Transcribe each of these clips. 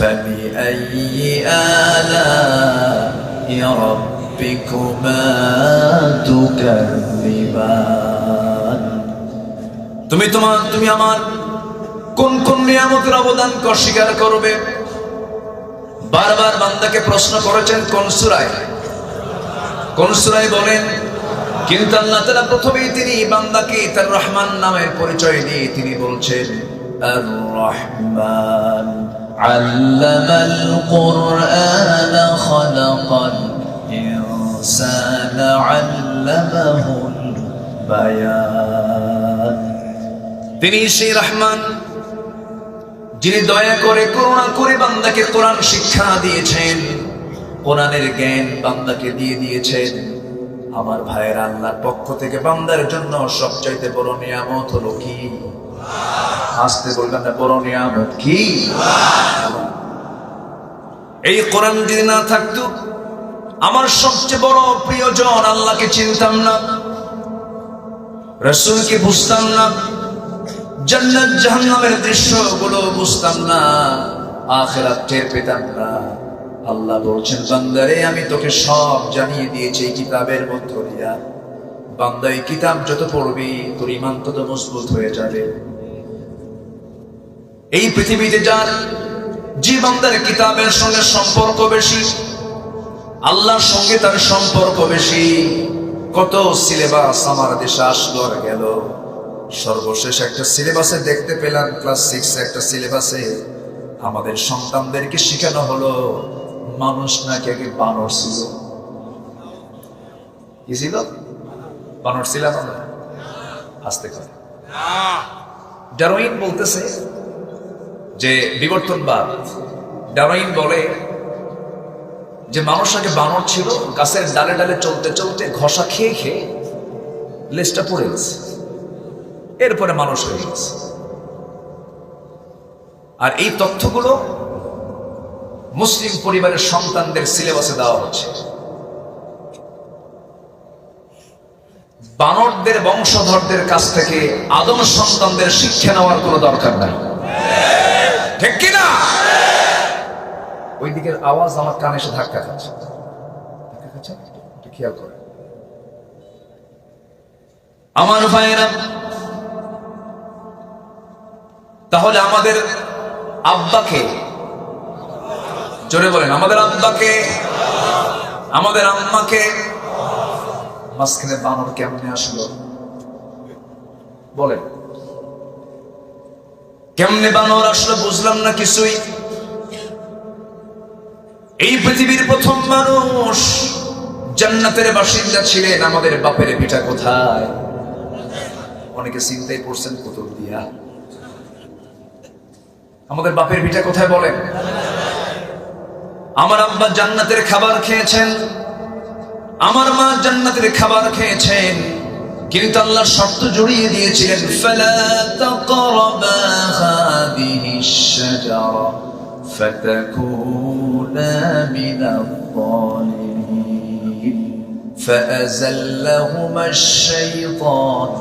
فبأي آلاء ربكما تكذبان তুমি আমার কোন কোন নিয়ামতের অবদানকে অস্বীকার করবে? বারবার বান্দাকে প্রশ্ন করেছেন কোন সূরায় বলেন, কিন্তু আল্লাহ তাআলা প্রথমেই তিনি বান্দাকে তার রহমান নামের পরিচয় দিয়ে তিনি বলছেন আর রহমান আল্লামাল কুরআন খালাকাল ইনসানা আল্লামাহুল বায়ান। তিনি সেই রহমান যিনি দয়া করে করুণা করে বান্দাকে কোরআন শিক্ষা দিয়েছেন, কোরআনের জ্ঞান বান্দাকে দিয়ে দিয়েছেন। আমার ভাইয়ের আল্লাহর পক্ষ থেকে বান্দার জন্য সবচাইতে বড় নিয়ামত হলো কি? আসতে বলবেন না, বড় নিয়ামত কি? এই কোরআন যদি না থাকতো আমার সবচেয়ে বড় প্রিয়জন আল্লাহকে চিনতাম না, রাসূলকে বুঝতাম না, জান্নাত জাহান্নামের দৃশ্যগুলো বুঝতাম না, আখিরাত টের পেতাম না। আল্লাহ বলছেন বান্দারে আমি তোকে সব জানিয়ে দিয়েছি এই কিতাবের মধ্য দিয়া। বান্দা এই কিতাব যত পড়বি তোর ঈমান তত মজবুত হয়ে যাবে। এই পৃথিবীতে যার যে বান্দার কিতাবের সঙ্গে সম্পর্ক বেশি, আল্লাহর সঙ্গে তার সম্পর্ক বেশি, কত সিলেবাস আমার দেশে আসলো আর গেল, সর্বশেষ একটা সিলেবাসে দেখতে পেলাম ক্লাস 6 একটা সিলেবাসে আমাদের সন্তানদেরকে শেখানো হলো মানুষ নাকি আগে বানর ছিল। কি ছিল? বানর ছিলাম আমরা? আসতে করে ডারউইন বলতেছে যে বিবর্তনবাদ, ডারউইন বলে যে মানুষ আগে বানর ছিল, গাছের ডালে ডালে চলতে চলতে ঘষা খেয়ে খেয়ে লেজটা পড়ে গেছে, এরপরে মানুষ হয়ে গেছে। আর এই তথ্যগুলো মুসলিম পরিবারের সন্তানদের সিলেবাসে দেওয়া হচ্ছে। বানরদের বংশধরদের কাছ থেকে আদম সন্তানদের শিক্ষা নেওয়ার কোনো দরকার নাই, ঠিক কিনা? ওই দিকের আওয়াজ আমার কানে এসে ধাক্কা খাচ্ছে, খেয়াল করে। আমার ভাইয়েরা, তাহলে আমাদের আব্বাকে, জোরে বলেন, আমাদের আব্বাকে, আমাদের আম্মাকে মাঝখানে বানর কেমনে আসলো? বলেন কেমনে বানর আসলো? বুঝলাম না কিছুই। এই পৃথিবীর প্রথম মানুষ জান্নাতের বাসিন্দা ছিলেন, আমাদের বাপের পিঠা কোথায়? অনেকে চিন্তাই করছেন কুতুবদিয়া। আমাদের বাপের পিঠা কোথায় বলেন? আমার আব্বা জান্নাতের খাবার খেয়েছেন, আমার মা জান্নাতের খাবার খেয়েছেন, কিন্তু আল্লাহ শর্ত জড়িয়ে দিয়েছিলেন ফালা তাকরাবা হাদিহিশ শাজারা ফাতাকুনা মিনাল যালিমিন ফাআযাল্লাহুমাশ শাইতান।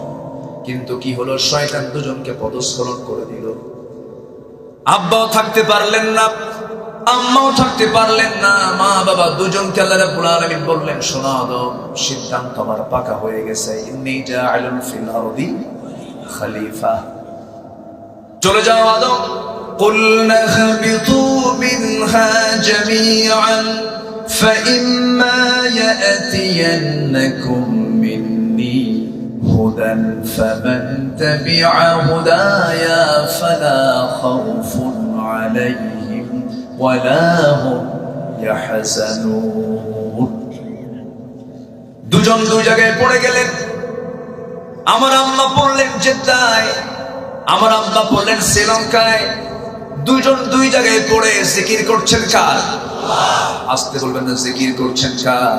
কিন্তু কি হলো? শয়তান দুজনকে পদস্খলন করে দিল। আব্বাও থাকতে পারলেন না, আম্মাও থাকতে পারলেন না, মা বাবা দুজনকে আল্লাহ রাব্বুল আলামিন বললেন শোনো আদম, সিদ্ধান্ত আমার পাকা হয়ে গেছে, ইন্নী জাআইলুন ফিল আরদি খলিফা। চলে যাও আদম, কুলনা হাবিতু মিনহা জামিআন ফাইম্মা ইয়াতিয়ান্নাকুম মিন্নী হুদান ফামান তাবিআ হুদায়া ফালা খাউফুন আলাইহিম ওয়ালা হুম ইয়াহজানুন। দুজন দুই জায়গায় পড়ে গেলেন। আমার আম্মা পড়লেন জেদ্দায়, আমার আব্বা পড়লেন শ্রীলঙ্কায়। দুইজন দুই জায়গায় পড়ে জিকির করছেন কার? আসতে বলবেন না, জিকির করছেন কার?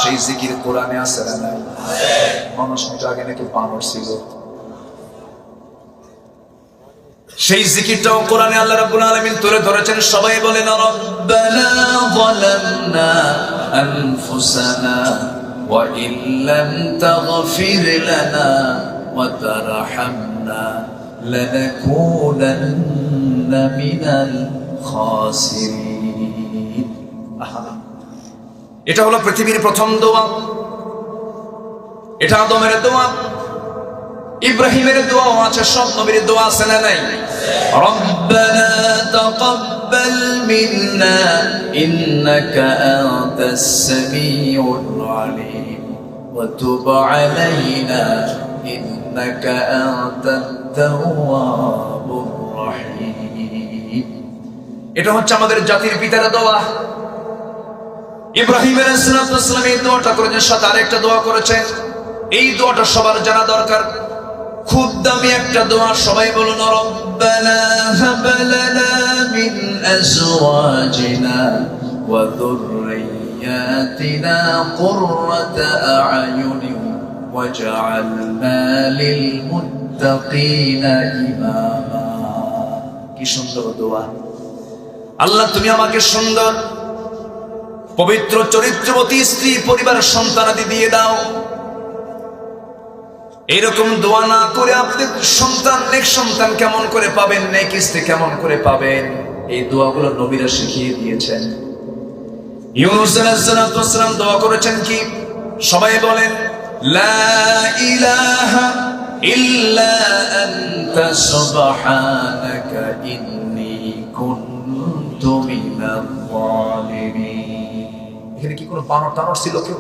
সেই জিকির কোরআনে আছে না নাই? মানুষ আগে নাকি বানর ছিল, সেই জিকিরটাও কোরআনে আল্লাহ রাব্বুল আলামিন তুলে ধরেছেন। সবাই বলেন রব্বানা যালামনা আনফুসানা ওয়া ইল্লাম তাগফির লানা ওয়া তারহামনা লানাকুনান্না মিনাল খাসিরিন। এটা হলো পৃথিবীর প্রথম দোয়া, এটা আদমের দোয়া, ইব্রাহিমের দোয়াও আছে, সব নবীর দোয়া আছে না নাই? রব্বানা তাকাব্বাল মিন্না ইন্নাকা আনতাস সামিউল আলিম ওয়া তুব আলাইনা ইন্নাকা আনতাত তাওয়াবুর রহিম। এটা হচ্ছে আমাদের জাতির পিতার দোয়া। ইব্রাহিম আলাইহিস সালাম এই দোয়াটা করেছেন, সাথে আরেকটা দোয়া করেছেন। এই দোয়াটা সবার জানা দরকার, খুব দামি একটা দোয়া। সবাই বলুন, রব্বানা হাব লানা মিন আজওয়াজিনা ওয়া যুররিয়াতিনা কুররাতা আ'য়ুনিন ওয়াজআলনা লিল মুত্তাকিনা ইমামা। কি সুন্দর দোয়া! আল্লাহ, তুমি আমাকে সুন্দর পবিত্র চরিত্রবতী স্ত্রী, পরিবার, সন্তানাদি দিয়ে দাও। এরকম দোয়া না করে আপনি সন্তান, নেক সন্তান কেমন করে পাবেন, নেক স্ত্রী কেমন করে পাবেন? এই দোয়াগুলো নবীরা শিখিয়ে দিয়েছেন। ইউনূস আলাইহিস সালাম দোয়া করেছেন কি? সবাই বলেন, লা ইলাহা ইল্লা আনতা সুবহানাকা ইন্নী কুনতু মিনাল যালিমিন। এখানে কি কোনো বানর টানর ছিল কেউ?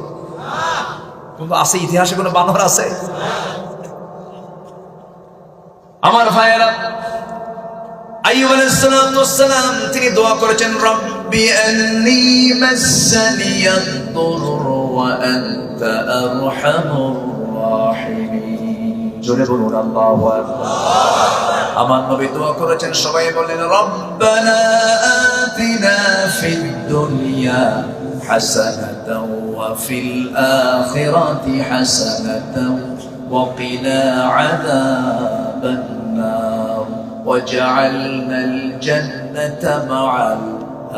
কিন্তু আছে, ইতিহাসে কোনো বানর আছে? আমার ভাইয়েরা, আইয়ুব আলাইহিস সালাম তিনি দোয়া করেছেন, রব্বি আন্নী মাসসানিয়াদ দুররু ওয়া আনতা আরহামুর রাহিমিন। জোরে বলুন আল্লাহু আকবার। আমার নবী দোয়া করেছেন, সবাই বলেন, রব্বানা আতিনা ফিদ দুনিয়া হাসানাতাও ওয়া ফিল আখিরাতি হাসানাতাও ওয়া কিনা আযাবান নার ওয়াজআলনাল জান্নাতা মা'আল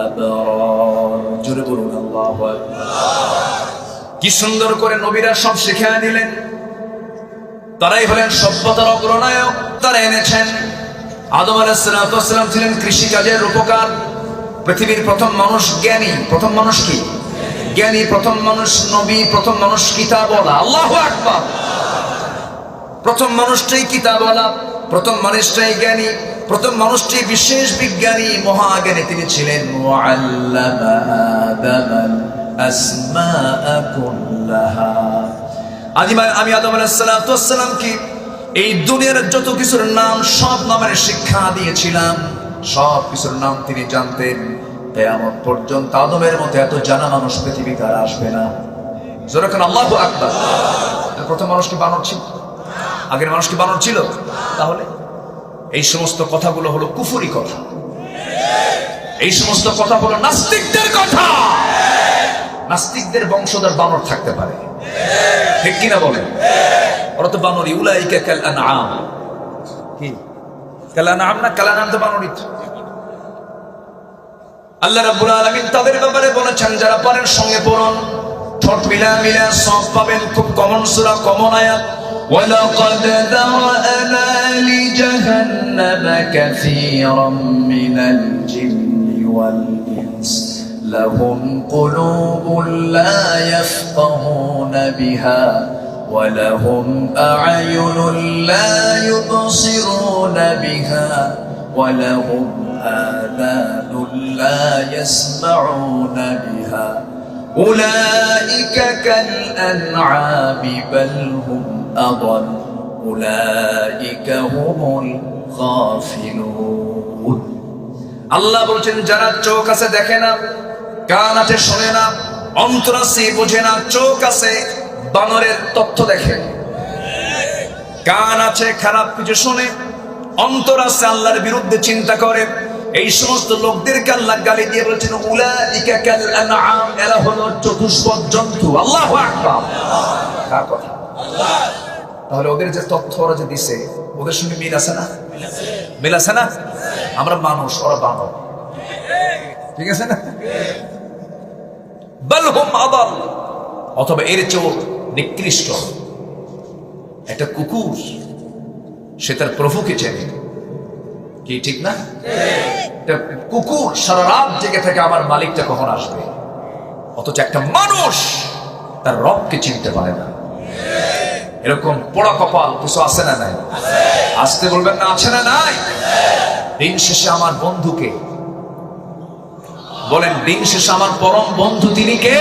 আবরার। জোরে বলুন আল্লাহু আকবার। কি সুন্দর করে নবীরা সব শিখিয়ে দিলেন। তারাই হলেন সভ্যতার অগ্রনায়ক। তারা এনেছেন, আদম আলাইহিস সালাম ছিলেন কৃষিকাজের রূপকার। পৃথিবীর প্রথম মানুষ জ্ঞানী। প্রথম মানুষ কি? জ্ঞানী। প্রথম মানুষ নবী। প্রথম মানুষ কিতাবওয়ালা। আল্লাহু আকবার। প্রথম মানুষটাই কিতাবওয়ালা, প্রথম মানুষটাই জ্ঞানী, প্রথম মানুষটি বিশেষ বিজ্ঞানী, মহাজ্ঞানী তিনি ছিলেন। ওয়াআল্লামা আদামাল আসমাআ কুল্লাহা। আমি আদম আলাইহিস সালামকে এই দুনিয়ার যত কিছুর নাম, সব নামের শিক্ষা দিয়েছিলাম। সব কিছুর নাম তিনি জানতেন। কিয়ামত পর্যন্ত আদমের মতো এত জানা মানুষ পৃথিবীতে আর আসবে না। জোরে বলুন আল্লাহু আকবার। প্রথম মানুষ কি বানর ছিল? আগের মানুষ কি বানর ছিল? তাহলে এই সমস্ত কথাগুলো হলো কুফরি কথা। এই সমস্ত কথা হলো নাস্তিকদের কথা। নাস্তিকদের বংশধর বানর থাকতে পারে, ঠিক কিনা বলেন? ওরা তো বানরই। উলাইকা কাল আনআম। কি কাল আনআম না? কাল আনআম তো বানরই। আল্লাহ রাব্বুল আলামিন তাদের ব্যাপারে বলেছেন, যারা পারেন সঙ্গে পড়ুন, ঠোঁট মিলা সব পাবেন। খুব কমন সূরা, কমন আয়াত। ওয়ালাকাদ যারা'না লিজাহান্নামা কাসীরাম মিনাল জিন্নি ওয়াল ইনস লাহুম কুলুবুন লা ইয়াফকাহুনা বিহা ওয়া লাহুম আ'য়ুনুন লা ইউবসিরুনা বিহা ওয়া লাহুম আযানুন লা ইয়াসমা'উনা বিহা উলাইকা কাল আন'আমি বাল হুম আদাল উলাইকা হুমুল গাফিলুন। আল্লাহ বলছেন, যারা চোখ আছে দেখে না, কান আছে শোনে না, অন্তর আছে বোঝে না। চোখ আছে বানরের তথ্য দেখে, কান আছে খারাপ কিছু শোনে, অন্তর আছে আল্লাহর বিরুদ্ধে চিন্তা করে। এই সমস্ত লোকদেরকে আল্লাহ গালি দিয়ে বলছেন, উলাইকা কাল আনআম, এরা হলো চতুষ্পদ জন্তু। আল্লাহু আকবার। কার কথা? আল্লাহ। তাহলে ওদের যে তথ্য ওরা যে দিছে, ওদের সঙ্গে মিল আছে না? মিল আছে না? আমরা মানুষ, ওরা বানর, ঠিক আছে না? বাল হুম আদাল, অথবা এর চেয়েও নিকৃষ্ট। একটা কুকুর, সে তার প্রভুকে চেনে, কি ঠিক না? একটা কুকুর সারা রাত জেগে থেকে আমার মালিকটা কখন আসবে, অথচ একটা মানুষ তার রবকে চিনতে পারে না। এরকম পোড়া কপাল কিছু আছে না নাই? আসতে বলবেন না, আছে না নাই? দিন শেষে আমার বন্ধুকে বলেন, দিন শেষে আমার পরম বন্ধু তিনি কে?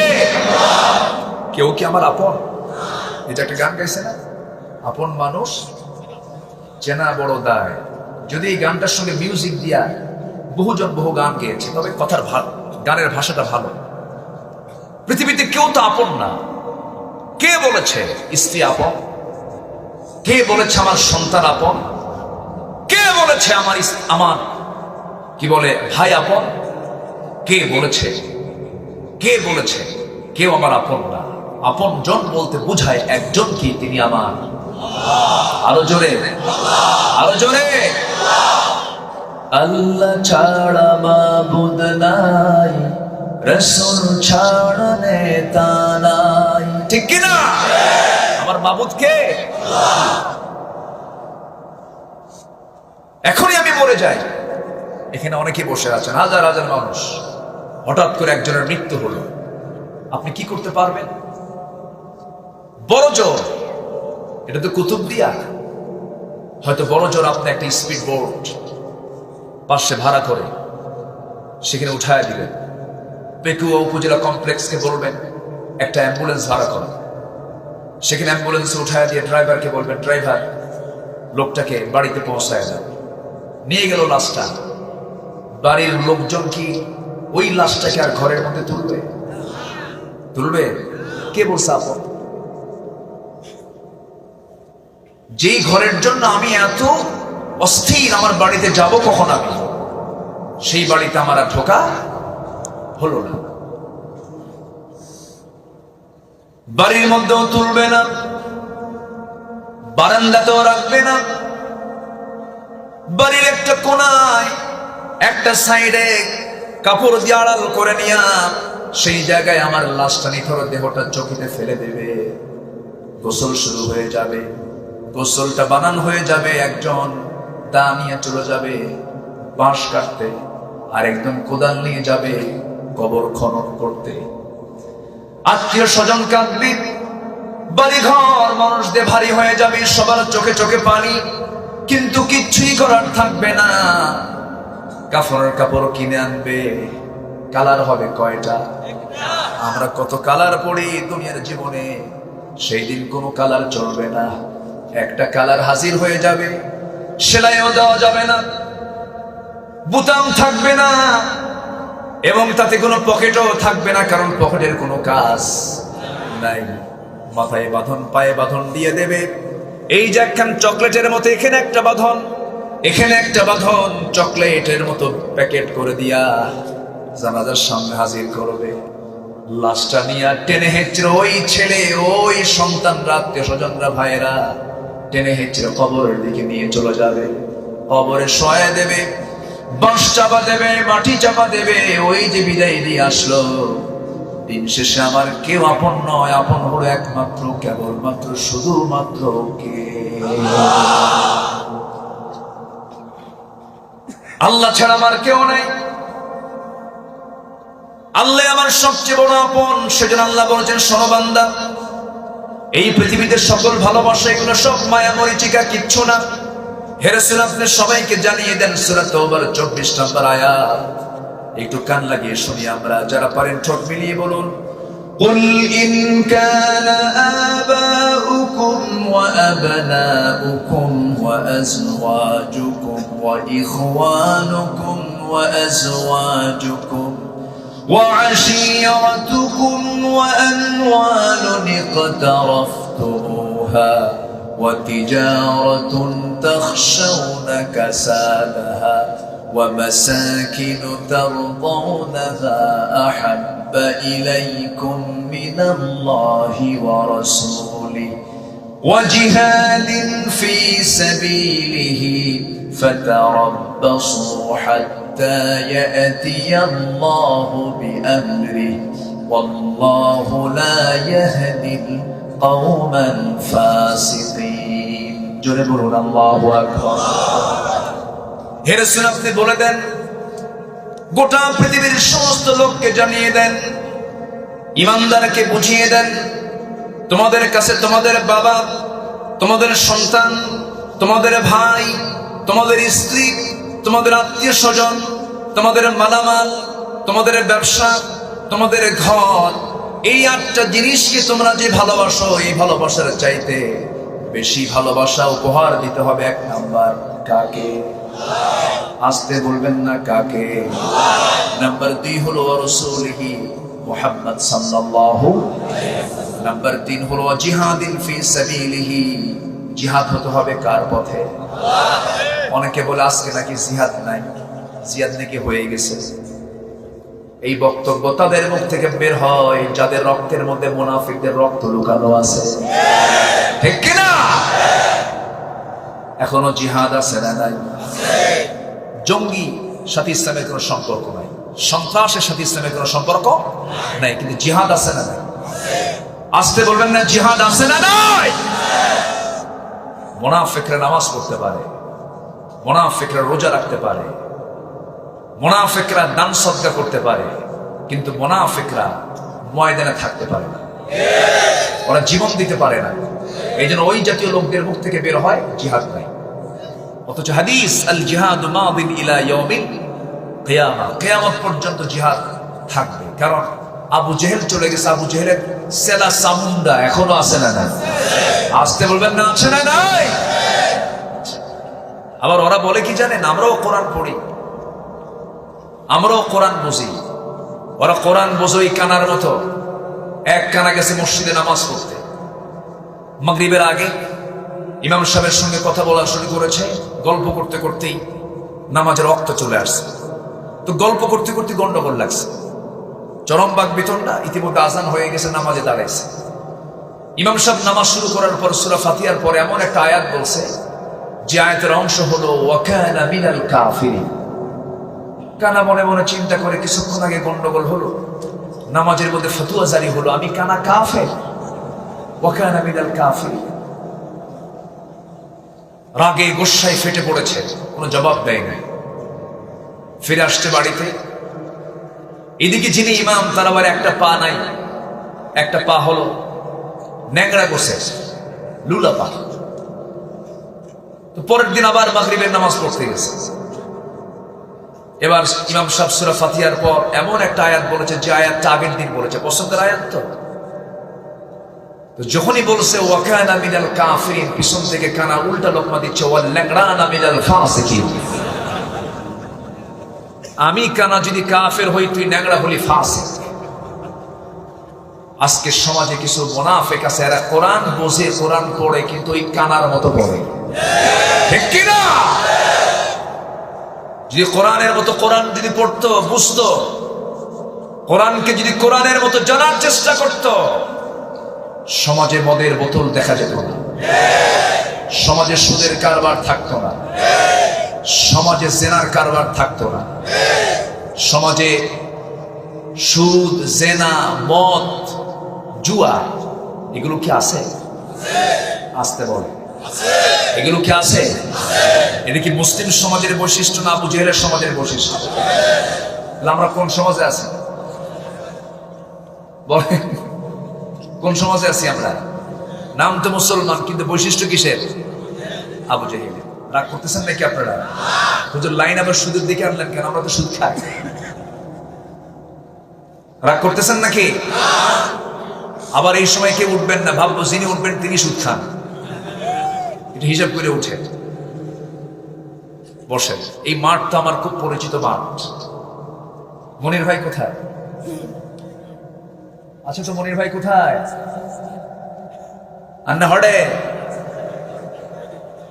কেউ কি আমার আপন? এটা একটা গান গাইছে না, আপন মানুষ চেনা বড় দায়। যদি এই গানটার সঙ্গে মিউজিক দিয়া বহুজন বহু গান গেয়েছে, তবে কথার গানের ভাষাটা ভালো। পৃথিবীতে কেউ তো আপন না। কে বলেছে স্ত্রী আপন? কে বলেছে আমার সন্তান আপন? কে বলেছে আমার কি বলে ভাই আপন? কে বলেছে? কে বলেছে? কেউ আমার আপন না। আপন জন বলতে বুঝায় একজন, কি তিনি আমার। আরো জোরে, আরো জোরে। আল্লাহ ছাড়া মাবুদ নাই, রাসূল ছাড়া নেতা নাই, ঠিক কি না? আমার মাবুদ কে? এখনই আমি মরে যাই, এখানে অনেকে বসে আছেন, হাজার হাজার মানুষ, হঠাৎ করে একজনের মৃত্যু হলো, আপনি কি করতে পারবেন? বড় জোর, এটা তো কুতুবদিয়া। হয়তো বড় জোর আপনি একটা স্পিড বোট পাশে ভাড়া করে সেখানে উঠায় দিলেন। পেকুয়া উপজেলা কমপ্লেক্সকে বলবেন একটা অ্যাম্বুলেন্স ভাড়া করেন, সেখানে অ্যাম্বুলেন্সে উঠায় দিয়ে ড্রাইভারকে বলবেন, ড্রাইভার লোকটাকে বাড়িতে পৌঁছায় যান। নিয়ে গেল লাশটা। বাড়ির লোকজন কি ওই লাশটাকে আর ঘরের মধ্যে তুলবে? তুলবে? কে বলছে আপন? যেই ঘরের জন্য আমি এত অস্থির আমার বাড়িতে যাব কখন, আমি সেই বাড়িতে আমার আর ঢোকা হলো না। বাড়ির মধ্যেও তুলবে না, বারান্দাতেও রাখবে না, বাড়ির একটা কোনায় একটা সাইডে কাপড় দিয়ে আড়াল করে নিয়া সেই জায়গায় আমার লাশটা নিথর দেহটা চকিতে ফেলে দেবে। গোসল শুরু হয়ে যাবে, গোসলটা বানান হয়ে যাবে, একজন দা নিয়ে চলে যাবে বাঁশ কাটতে, আর একজন কোদাল নিয়ে যাবে কবর খনন করতে। আত্মীয় স্বজন কাঁদবে, বাড়ি ঘর মানুষদের ভারী হয়ে যাবে, সবার চোখে চোখে পানি, কিন্তু কিচ্ছুই করার থাকবে না। কাফনের কাপড় কিনে আনবে, কালার হবে কয়টা? আমরা কত কালার পড়ি দুনিয়ার জীবনে, সেই দিন কোনো কালার চলবে না। একটা কালার হাজির হয়ে যাবে, সেলাইও দেওয়া যাবে না, বুতাম থাকবে না, এবং তাতে কোনো পকেটও থাকবে না, কারণ পকেটের কোনো কাজ নাই। মাথায় বাঁধন, পায়ে বাঁধন দিয়ে দেবে। এই যে একখান চকলেটের মতো এখানে একটা বাঁধন, এখানে একটা বাঁধন, চকলেটের মতো প্যাকেট করে দিয়া জানাজার সামনে হাজির করবে। লাশটা নিয়ে টেনে হেঁচড়ে ওই ছেলে, ওই সন্তানরা, আত্মীয় স্বজনরা, ভাইয়েরা টেনে হেঁচড়ে কবরের দিকে নিয়ে চলে যাবে। কবরে শোয়া দেবে, বাঁশ চাপা দেবে, মাটি চাপা দেবে। ওই যে বিদায় দিয়ে আসলো, দিন শেষে আমার কেউ আপন নয়, আপন হলো একমাত্র কেবলমাত্র শুধুমাত্র কে? আল্লাহ ছাড়া আমার কেউ নাই। আল্লাহ আমার সবচেয়ে বড় আপন। সেজন্য আল্লাহ বলেছেন, শোনো বান্দা, এই পৃথিবীতে সকল ভালোবাসা এগুলো সব মায়া মরিচিকা, কিচ্ছু না। হে রাসূল, আপনি সবাইকে জানিয়ে দেন সূরা তাওবার 24 নম্বর আয়াত। একটু কান লাগিয়ে শুনি আমরা, যারা পারেন ঠোঁট মিলিয়ে বলুন, قل إن كان آباؤكم وأبناؤكم وأزواجكم وإخوانكم وأزواجكم وعشيرتكم وأموال اقترفتموها وتجارة تخشون كسادها ومساكن ترضونها أحب إليكم من الله ورسوله وجهاد في سبيله فتربصوا حتى يأتي الله بأمره والله لا يهدي القوم الفاسقين. جربوا الله أكبر. হে রাসূল আপনি বলে দেন, গোটা পৃথিবীর সমস্ত লোককে জানিয়ে দেন, ইমানদারকে বুঝিয়ে দেন, তোমাদের কাছে তোমাদের বাবা, তোমাদের সন্তান, তোমাদের ভাই, তোমাদের স্ত্রী, তোমাদের আত্মীয় স্বজন, তোমাদের মালামাল, তোমাদের ব্যবসা, তোমাদের ঘর, এই 8টা জিনিসকে তোমরা যে ভালোবাসো, এই ভালোবাসার চাইতে বেশি ভালোবাসা উপহার দিতে হবে 1 নাম্বার কাকে? আসতে বলবেন না কাকে? নাম্বার 2 হলো রাসূলিহি মুহাম্মদ সাল্লাল্লাহু আলাইহি ওয়াসাল্লাম। নাম্বার 3 হলো জিহাদিন ফি সাবিলিহি, জিহাদ হতে হবে কার পথে? অনেকে বলে আজকে নাকি জিহাদ নাই, জিহাদ নাকি হয়ে গেছে। এই বক্তব্য তাদের মুখ থেকে বের হয় যাদের রক্তের মধ্যে মুনাফিকদের রক্ত লুকানো আছে, ঠিক কিনা? এখনো জিহাদ আছে না নাই? জঙ্গি সাথে ইসলামের কোনো সম্পর্ক নাই, সন্ত্রাসের সাথে ইসলামের কোনো সম্পর্ক নাই, কিন্তু জিহাদ আছে না নাই? আসতে বলবেন না জিহাদ আছে না নাই? মুনাফিকরা নামাজ পড়তে পারে, মুনাফিকরা রোজা রাখতে পারে, মুনাফিকরা দান সদকা করতে পারে, কিন্তু মুনাফিকরা ময়দানে থাকতে পারে না, ওরা জীবন দিতে পারে না। এই জন্য ওই জাতীয় লোকদের মুখ থেকে বের হয় জিহাদ নাই। অথচ হাদিস আল জিহাদু মাদিন ইলা ইয়াউমিল কিয়ামা, কিয়ামত পর্যন্ত জিহাদ থাকবে। কারণ আবু জেহেল চলে গেছে, আবু জেহেলের সেলা সামুন্ডা এখনো আছে না নাই? আসতে বলবেন না আছে না নাই? আবার ওরা বলে কি জানেন, আমরাও কোরআন পড়ি, আমরাও কোরআন বুঝি। ওরা কোরআন বোঝই কানার মতো। এক কানা গেছে মসজিদে নামাজ পড়তে, মাগরিবের আগে ইমাম সাহেবের সঙ্গে কথা বলা শুরু করেছে, গল্প করতে করতেই নামাজের ওয়াক্ত চলে আসছে। তো গল্প করতে করতে গন্ডগোল লাগছে, চরম বাক বিতণ্ডা। ইতিমধ্যে আজান হয়ে গেছে, নামাজে দাঁড়াইছে। ইমাম সাহেব নামাজ শুরু করার পর সূরা ফাতিহার পরে এমন একটা আয়াত বলছে, যে আয়াতের অংশ হলো ওয়া কানা মিনাল কাফিরিন। কানা মনে মনে চিন্তা করে, কিছুক্ষণ আগে গন্ডগোল হলো, নামাজের মধ্যে ফতোয়া জারি হলো, আমি কানা কাফের, ওয়া কানা মিনাল কাফিরিন। রাগে গোসায় ফেটে পড়েছে, কোনো জবাব দেয় নাই, ফিরে আসছে বাড়িতে। এদিকে যিনি ইমাম, তার আবার একটা পা নাই, একটা পা হলো ন্যাংরা গোছে, লুলা পা। তো পরের দিন আবার মাগরিবের নামাজ পড়তে গেছে। এবার ইমাম সাহেব সূরা ফাতিহার পর এমন একটা আয়াত বলেছে, যে আয়াতটা আগের দিন বলেছে, পছন্দের আয়াত। তো যখনই বলছে ওয়া কানা মিনাল কাফিরিন, পিছন থেকে কানা উল্টা লোকমা দিচ্ছে, ওয়াল লাকরানা মিনাল ফাসিকিন। আমি কানা যদি কাফের হই, তুই ন্যাংরা হলি ফাসিক। আজকে সমাজে কিছু মুনাফিক আছে, এরা কোরআন বোঝে, কোরআন পড়ে, কিন্তু ওই কানার মতো পড়ে, ঠিক কি না? যদি কোরআনের মতো কোরআন যদি পড়তো, বুঝতো, কোরআনকে যদি কোরআনের মতো জানার চেষ্টা করত, সমাজে মদের বোতল দেখা যেত না, সমাজে সুদের কারবার থাকতো না, সমাজে জেনার কারবার থাকতো না, সমাজে সুদ, জেনা, মদ, জুয়া এগুলো কি আছে? আসতে বলে, এগুলো কি আছে? এটা কি মুসলিম সমাজের বৈশিষ্ট্য না আবু জেহেলের সমাজের বৈশিষ্ট্য? আমরা কোন সমাজে আছি বলেন? কোন সমাজে আছি আমরা? নাম তো মুসলমান, কিন্তু বৈশিষ্ট্য কিসের? আবু জেহেল। রাগ করতেছেন নাকি আপনারা? হুজুর লাইন আবার সুদের দিকে আনলেন কেন? আমরা তো সুদ খাই। রাগ করতেছেন নাকি? আবার এই সময় কেউ উঠবেন না, ভাববো যিনি উঠবেন তিনি সুদ খান। এটা হিসাব করে উঠে বসেন। এই মাঠটা আমার খুব পরিচিত মাঠ। মনির ভাই কোথায়? আচ্ছা, তো মনির ভাই কোথায়? আন্না হড়ে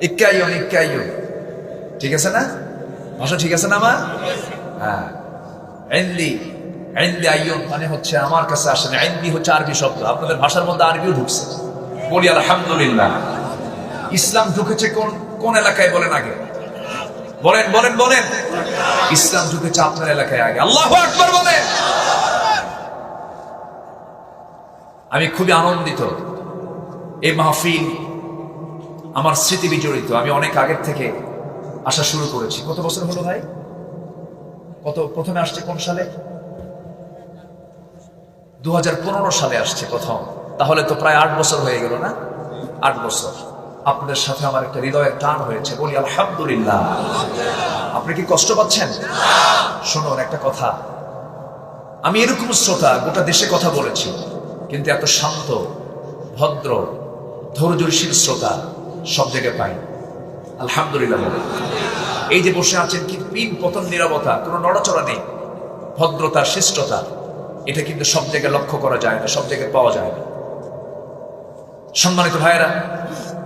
ইক্কাইয়ন, ইক্কাইয়ন, ঠিক আছে না? ভাষা ঠিক আছে না আমার? হ্যাঁ। ইন্দি, ইন্দি আইয়ন মানে হচ্ছে আমার কাছে আসেন। ইন্দি হচ্ছে আরবি শব্দ, আপনাদের ভাষার মধ্যে আরবিও ঢুকছে। বলি আলহামদুলিল্লাহ। ইসলাম ঢুকেছে কোন কোন এলাকায় বলেন আগে? বলেন বলেন বলেন। ইসলাম ঢুকেছে আপনার এলাকায় আগে। আল্লাহু আকবার বলেন। আমি খুবই আনন্দিত। এই মাহফিল আমার স্মৃতি বিজড়িত। আমি অনেক আগের থেকে আসা শুরু করেছি। কত বছর হলো ভাই? কত প্রথমে আসছে কোন সালে? 2015 সালে আসছে প্রথম। তাহলে তো প্রায় 8 বছর হয়ে গেল না? 8 বছর। আপনাদের সাথে আমার একটা হৃদয়ের টান হয়েছে, বলি আলহামদুলিল্লাহ। আপনি কি কষ্ট পাচ্ছেন? শুনুন একটা কথা, আমি এরকম শ্রোতা গোটা দেশে কথা বলেছি, কিন্তু এত শান্ত, ভদ্র, ধৈর্যশীল শ্রোতা সব জায়গায় পাই। আলহামদুলিল্লাহ। এই যে বসে আছেন, কি পিন পতন নীরবতা, কোনো নড়াচড়া নেই, ভদ্রতা, শিষ্টতা, এটা কিন্তু সব জায়গায় লক্ষ্য করা যায় না, সব জায়গায় পাওয়া যায় না। সম্মানিত ভাইয়েরা,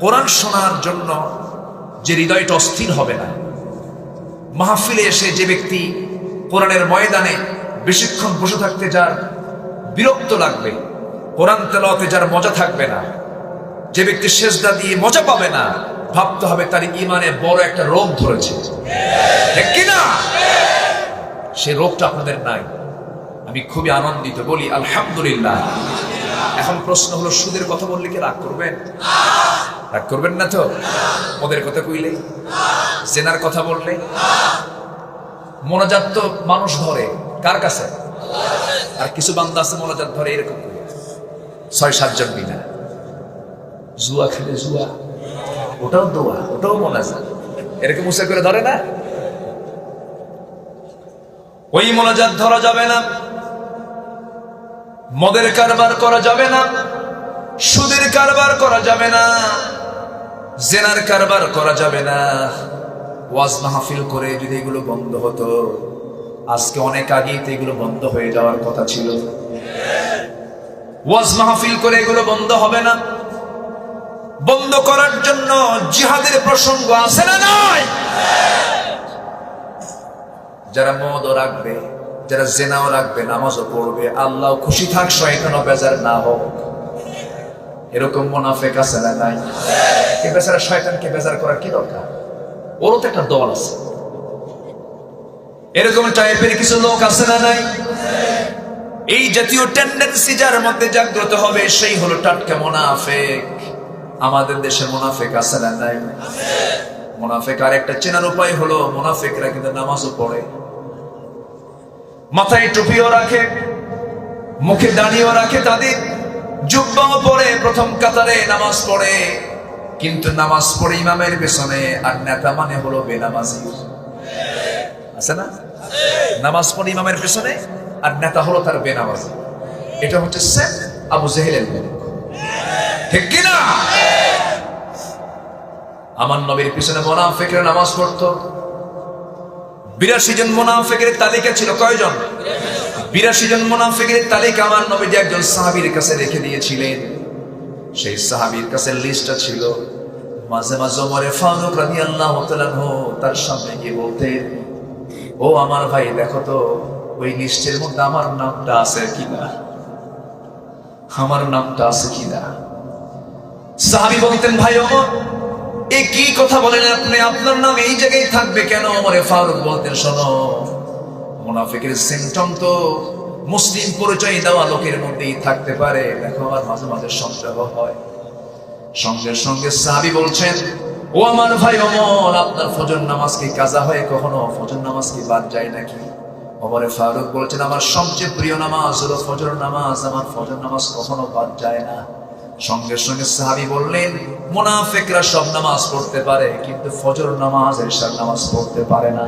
কোরআন শোনার জন্য যে হৃদয়টা অস্থির হবে না, মাহফিলে এসে যে ব্যক্তি কোরআনের ময়দানে বেশিক্ষণ বসে থাকতে যার বিরক্ত লাগবে, কোরআন তেলাওয়াতে যার মজা থাকবে না, যে ব্যক্তি সেজদা দিয়ে মজা পাবে না, ভাবতে হবে তার ঈমানে বড় একটা রোগ ধরেছে, ঠিক কি না? সে রোগটা আপনাদের নাই। আমি খুবই আনন্দিত, বলি আলহামদুলিল্লাহ। এখন প্রশ্ন হলো, সুদের কথা বললে কি রাগ করবেন? রাগ করবেন না তো? মদের কথা কইলে, জেনার কথা বললে, মোনাজাত তো মানুষ ধরে কার কাছে? আর কিছু বান্দা আছে মোনাজাত ধরে এরকম করে 6-7 জন বিনা। জুয়া খেলে জুয়া, ওটাও দোয়া, ওটাও মোনাজাত, এরকম উৎসাহ করে ধরে না। ওই মোনাজাত ধরা যাবে না, মদের কারবার করা যাবে না, সুদের কারবার করা যাবে না, জেনার কারবার করা যাবে না। ওয়াজ মাহফিল করে যদি এগুলো বন্ধ হতো, আজকে অনেক আগেই তো এগুলো বন্ধ হয়ে যাওয়ার কথা ছিল। ওয়াজ মাহফিল করে এগুলো বন্ধ হবে না। বন্ধ করার জন্য জিহাদের প্রসঙ্গ আছে না নাই? যারা মদও রাখবে, যারা জেনাও রাখবে, নামাজও পড়বে, আল্লাহ খুশি থাক, শয়তানও বেজার না হোক, এরকম মুনাফিক আছে না নাই? এই বেচারা শয়তানকে বেজার করার কি দরকার? ওরও তো একটা দল আছে। এরকম টাইপের কিছু লোক আছে না নাই? এই জাতীয় টেন্ডেন্সি যার মধ্যে জাগ্রত হবে, সেই হলো টাটকা মুনাফিক। আমাদের দেশে মুনাফিক আছে না নাই? মুনাফিক আর একটা চেনার উপায় হলো, মুনাফিকরা কিন্তু নামাজও পড়ে, মাথায় টুপিও রাখে, মুখে দাড়িও রাখে, তাদের জুব্বাও পরে, প্রথম কাতারে নামাজ পড়ে, কিন্তু নামাজ পড়ে ইমামের পেছনে। আর নেতা মানে হলো বেনামাজি, আছে না? নামাজ পড়ে ইমামের পেছনে, আর নেতা হলো তার বেনামাজি। এটা হচ্ছে সেম আবু জেহেলের, ঠিক কিনা? আমার নবীর পিছনে মুনাফিকরা নামাজ পড়তো। 82 জন মুনাফিকের তালিকা ছিল। কয়জন? 82 জন মুনাফিকের তালিকা আমার নবী যে একজন সাহাবীর কাছে রেখে দিয়েছিলেন। সেই সাহাবীর কাছে লিস্টটা ছিল। মাঝে মাঝে ওমর ফারুক রাদিয়াল্লাহু তাআলা তার সামনে গিয়ে বলতেন, ও আমার ভাই, দেখো তো ওই লিস্টের মধ্যে আমার নামটা আছে কিনা, আমার নামটা আছে কিনা। সাহাবী বলতেন, ভাই ওমর, এ কি কথা বলেন আপনি, আপনার নাম এই জায়গায় থাকবে কেন? ওমরে ফারুক বলতেন, শোনো, মুনাফিকের সিম্পটম তো মুসলিম পরিচয় দেওয়া লোকের মধ্যেই থাকতে পারে। দেখো, আমার মাঝে মাঝে সন্দেহ হয়। সঙ্গে সঙ্গে সাহাবী বলছেন, ও আমার ভাই ওমর, আপনার ফজর নামাজ কি কাজা হয়ে কখনো ফজর নামাজ কি বাদ যায় নাকি? ওমরে ফারুক বলছেন, আমার সবচেয়ে প্রিয় নামাজ হলো ফজর নামাজ, আমার ফজর নামাজ কখনো বাদ যায় না। সঙ্গে সঙ্গে সাহাবী বললেন, মুনাফিকরা সব নামাজ পড়তে পারে, কিন্তু ফজর নামাজ, এশার নামাজ পড়তে পারে না।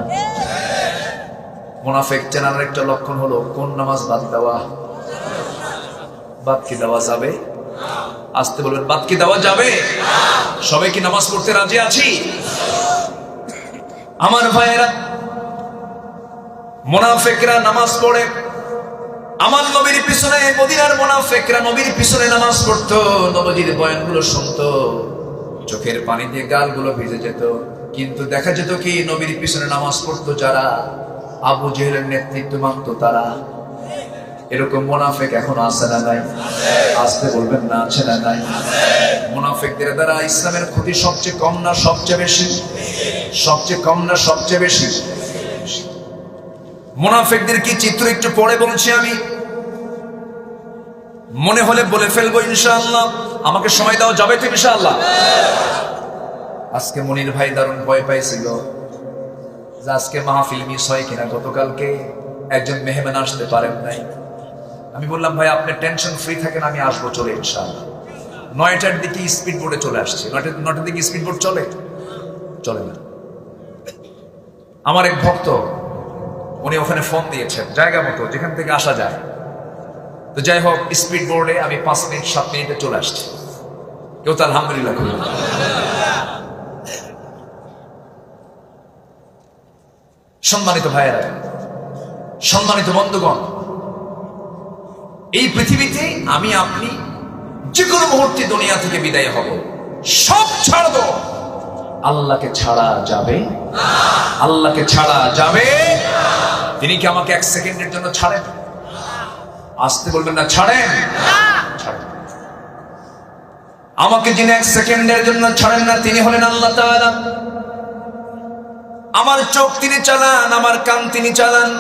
মুনাফিক চেনার একটা লক্ষণ হলো কোন নামাজ বাদ দেওয়া। বাদ কি দেওয়া যাবে? আসতে বলবেন, বাদ কি দেওয়া যাবে? সবাই কি নামাজ পড়তে রাজি আছি? আমার ভাইয়েরা, মুনাফিকরা নামাজ পড়ে। আমার নবীর পিছনে মদিনার মুনাফিকরা নবীর পিছনে নামাজ পড়তো, নবীর বয়ানগুলো শুনতো, চোখের পানি দিয়ে গালগুলো ভিজে যেত। কিন্তু দেখা যেত কি, নবীর পিছনে নামাজ পড়তো যারা আবু জেহেলের নেতৃত্ব মানত তারা। এরকম মুনাফিক এখন আছে না নাই? আসতে বলবেন না, আছে না নাই? মুনাফিকদের দ্বারা ইসলামের ক্ষতি সবচেয়ে কম না সবচেয়ে বেশি? সবচেয়ে কম না সবচেয়ে বেশি? মুনাফিকদের কি চিত্র একটু পরে বলছি আমি, মনে হলে বলে ফেলবো ইনশাআল্লাহ। আমাকে সময় দেওয়া যাবে তো ইনশাআল্লাহ? আজকে মনির ভাই দারুণ ভয় পাইছিল, যে আজকে মাহফিল মিস হয় কিনা। গতকালকে একজন মেহমান আসতে পারেন নাই। আমি বললাম ভাই আপনি টেনশন ফ্রি থাকেন, আমি আসবো চলে ইনশাআল্লাহ। 9টার দিকে স্পিড বোর্ডে চলে আসছে। 9টার দিকে স্পিড বোর্ড চলে না। আমার এক ভক্ত উনি ওখানে ফোন দিয়েছেন জায়গা মতো যেখান থেকে আসা যায়। তো যাই হোক স্পিড বোর্ডে আমি 5 মিনিট 7 মিনিটে চলে আসছি। কেউ তো আলহামদুলিল্লাহ করি। সম্মানিত ভাইয়েরা, সম্মানিত বন্ধুগণ, এই পৃথিবীতে আমি আপনি যে কোনো মুহূর্তে দুনিয়া থেকে বিদায় হব, সব ছাড়ব। আল্লাহকে ছাড়া যাবে? আল্লাহকে ছাড়া যাবে? তিনি কি আমাকে 1 সেকেন্ডের জন্য ছাড়েন? আসতে বলবেন না, ছাড়েন। আমাকে যিনি 1 সেকেন্ডের জন্য ছাড়েন না তিনি হলেন আল্লাহ তাআলা। আমার চোখ তিনি চালান, আমার কান তিনি চালান,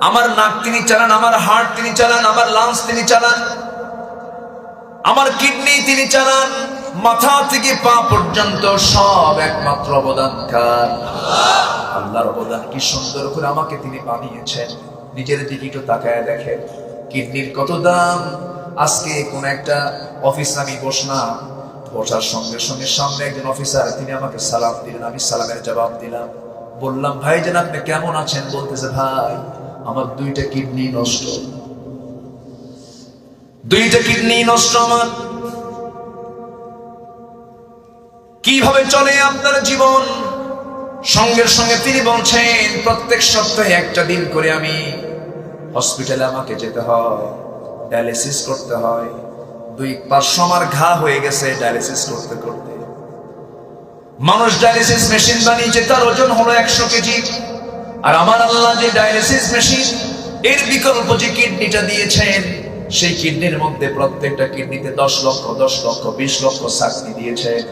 আমার নাক তিনি চালান, আমার হার্ট তিনি চালান, আমার লাংস তিনি চালান, আমার কিডনি তিনি চালান, মাথা থেকে পা পর্যন্ত সব একমাত্র অবদানকার আল্লাহর অবদান। কি সুন্দর করে আমাকে তিনি বানিয়েছেন। নিজের দিকে একটু তাকায় দেখেন, কিডনির কত দাম। আজকে কোন একটা অফিস আমি বসলাম, বসার সঙ্গে সঙ্গে সামনে একজন অফিসার তিনি আমাকে সালাম দিলেন, আমি সালামের জবাব দিলাম। বললাম ভাই জান আপনি কেমন আছেন? বলতেছে ভাই আমার 2টা কিডনি নষ্ট, 2টা কিডনি নষ্ট। আমার কিভাবে চলে আপনার জীবন? সঙ্গে সঙ্গে তিনি বলছেন প্রত্যেক সপ্তাহে একটা দিন করে আমি হসপিটালে আমাকে যেতে হয়, ডায়ালিসিস করতে হয়। 2 পার্শ্ব আমার ঘা হয়ে গেছে ডায়ালিসিস করতে করতে। মানুষ ডায়ালিসিস মেশিন বানিয়েছে, তার ওজন হলো 100 কেজি। আর আমার আল্লাহ যে ডায়ালিসিস মেশিন এর বিকল্প যে কিডনিটা দিয়েছেন, সেই কিডনির মধ্যে প্রত্যেকটা কিডনিতে 10 লক্ষ 10 লক্ষ 20 লক্ষ সাকনি দিয়েছেন।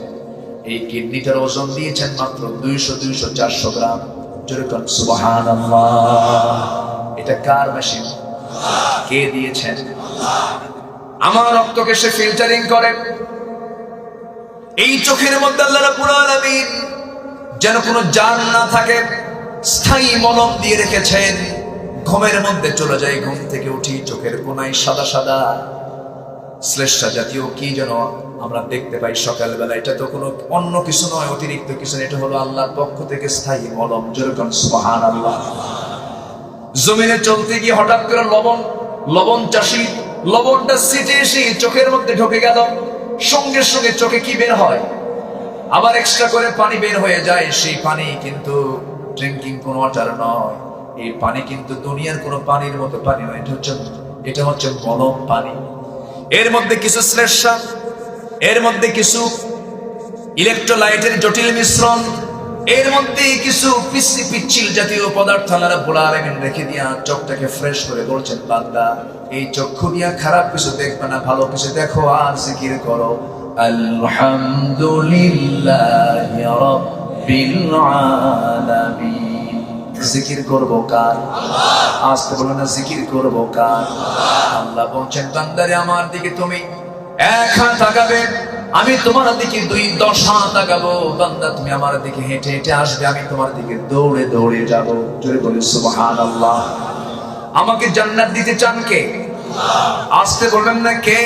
এই কিডনিটার ওজন দিয়েছেন মাত্র 200 200 400 গ্রাম। যেরকম সুবহানাল্লাহ। এটা কার মেশিন? কে দিয়েছেন? আমার রক্তকে সে ফিল্টারিং করে। এই চোখের মধ্যে আল্লাহ রাব্বুল আলামিন যেন কোনো জান না থাকে স্থায়ী মলম দিয়ে রেখেছেন। ঘুমের মধ্যে চলে যায়, ঘুম থেকে উঠি চোখের কোনায় সাদা সাদা শ্লেষ্মা জাতীয় কি যেন আমরা দেখতে পাই সকালবেলা। এটা তো কোনো অন্য কিছু নয়, অতিরিক্ত কিছু, এটা হলো আল্লাহর পক্ষ থেকে স্থায়ী মলম। যেরকম সুবহানাল্লাহ। জমিনে চলতে গিয়ে হঠাৎ করে লবণ চাষি লবণটা সিটে এসে চোখের মধ্যে ঢুকে গেল, সঙ্গে সঙ্গে চোখে কি বের হয়? আবার এক্সট্রা করে পানি বের হয়ে যায়। সেই পানি কিন্তু ড্রিঙ্কিং কোন ওয়াটার নয়, এই পানি কিন্তু দুনিয়ার কোনো পানির মতো পানি নয়। এটা হচ্ছে মলম পানি। এর মধ্যে কিছু শ্লেষ্মা, এর মধ্যে কিছু ইলেকট্রোলাইটের জটিল মিশ্রণ, এর মধ্যে কিছু পিচ্ছিল জাতীয় পদার্থ আল্লাহ রাব্বুল আলামিন রেখে দিয়া চোখটাকে ফ্রেশ করে বলছেন বান্দা এই চক্ষু দিয়া খারাপ কিছু দেখবে না, ভালো কিছু দেখো আর জিকির করো। আলহামদুলিল্লাহি রাব্বিল আলামিন। জিকির করব কার? আস্তে বলো না, জিকির করব কার? আল্লাহ বলছেন বান্দারে আমার দিকে তুমি 1 হাত তাকাবে, আমি তোমার দিকে 10 হাত তাকাবো। বান্দা তুমি আমার দিকে হেঁটে হেঁটে আসবে, আমি তোমার দিকে দৌড়ে দৌড়ে যাবো। জোরে বলি সুবহানাল্লাহ। আমাকে জান্নাত দিতে চান কে? আসতে বলবেন না কে?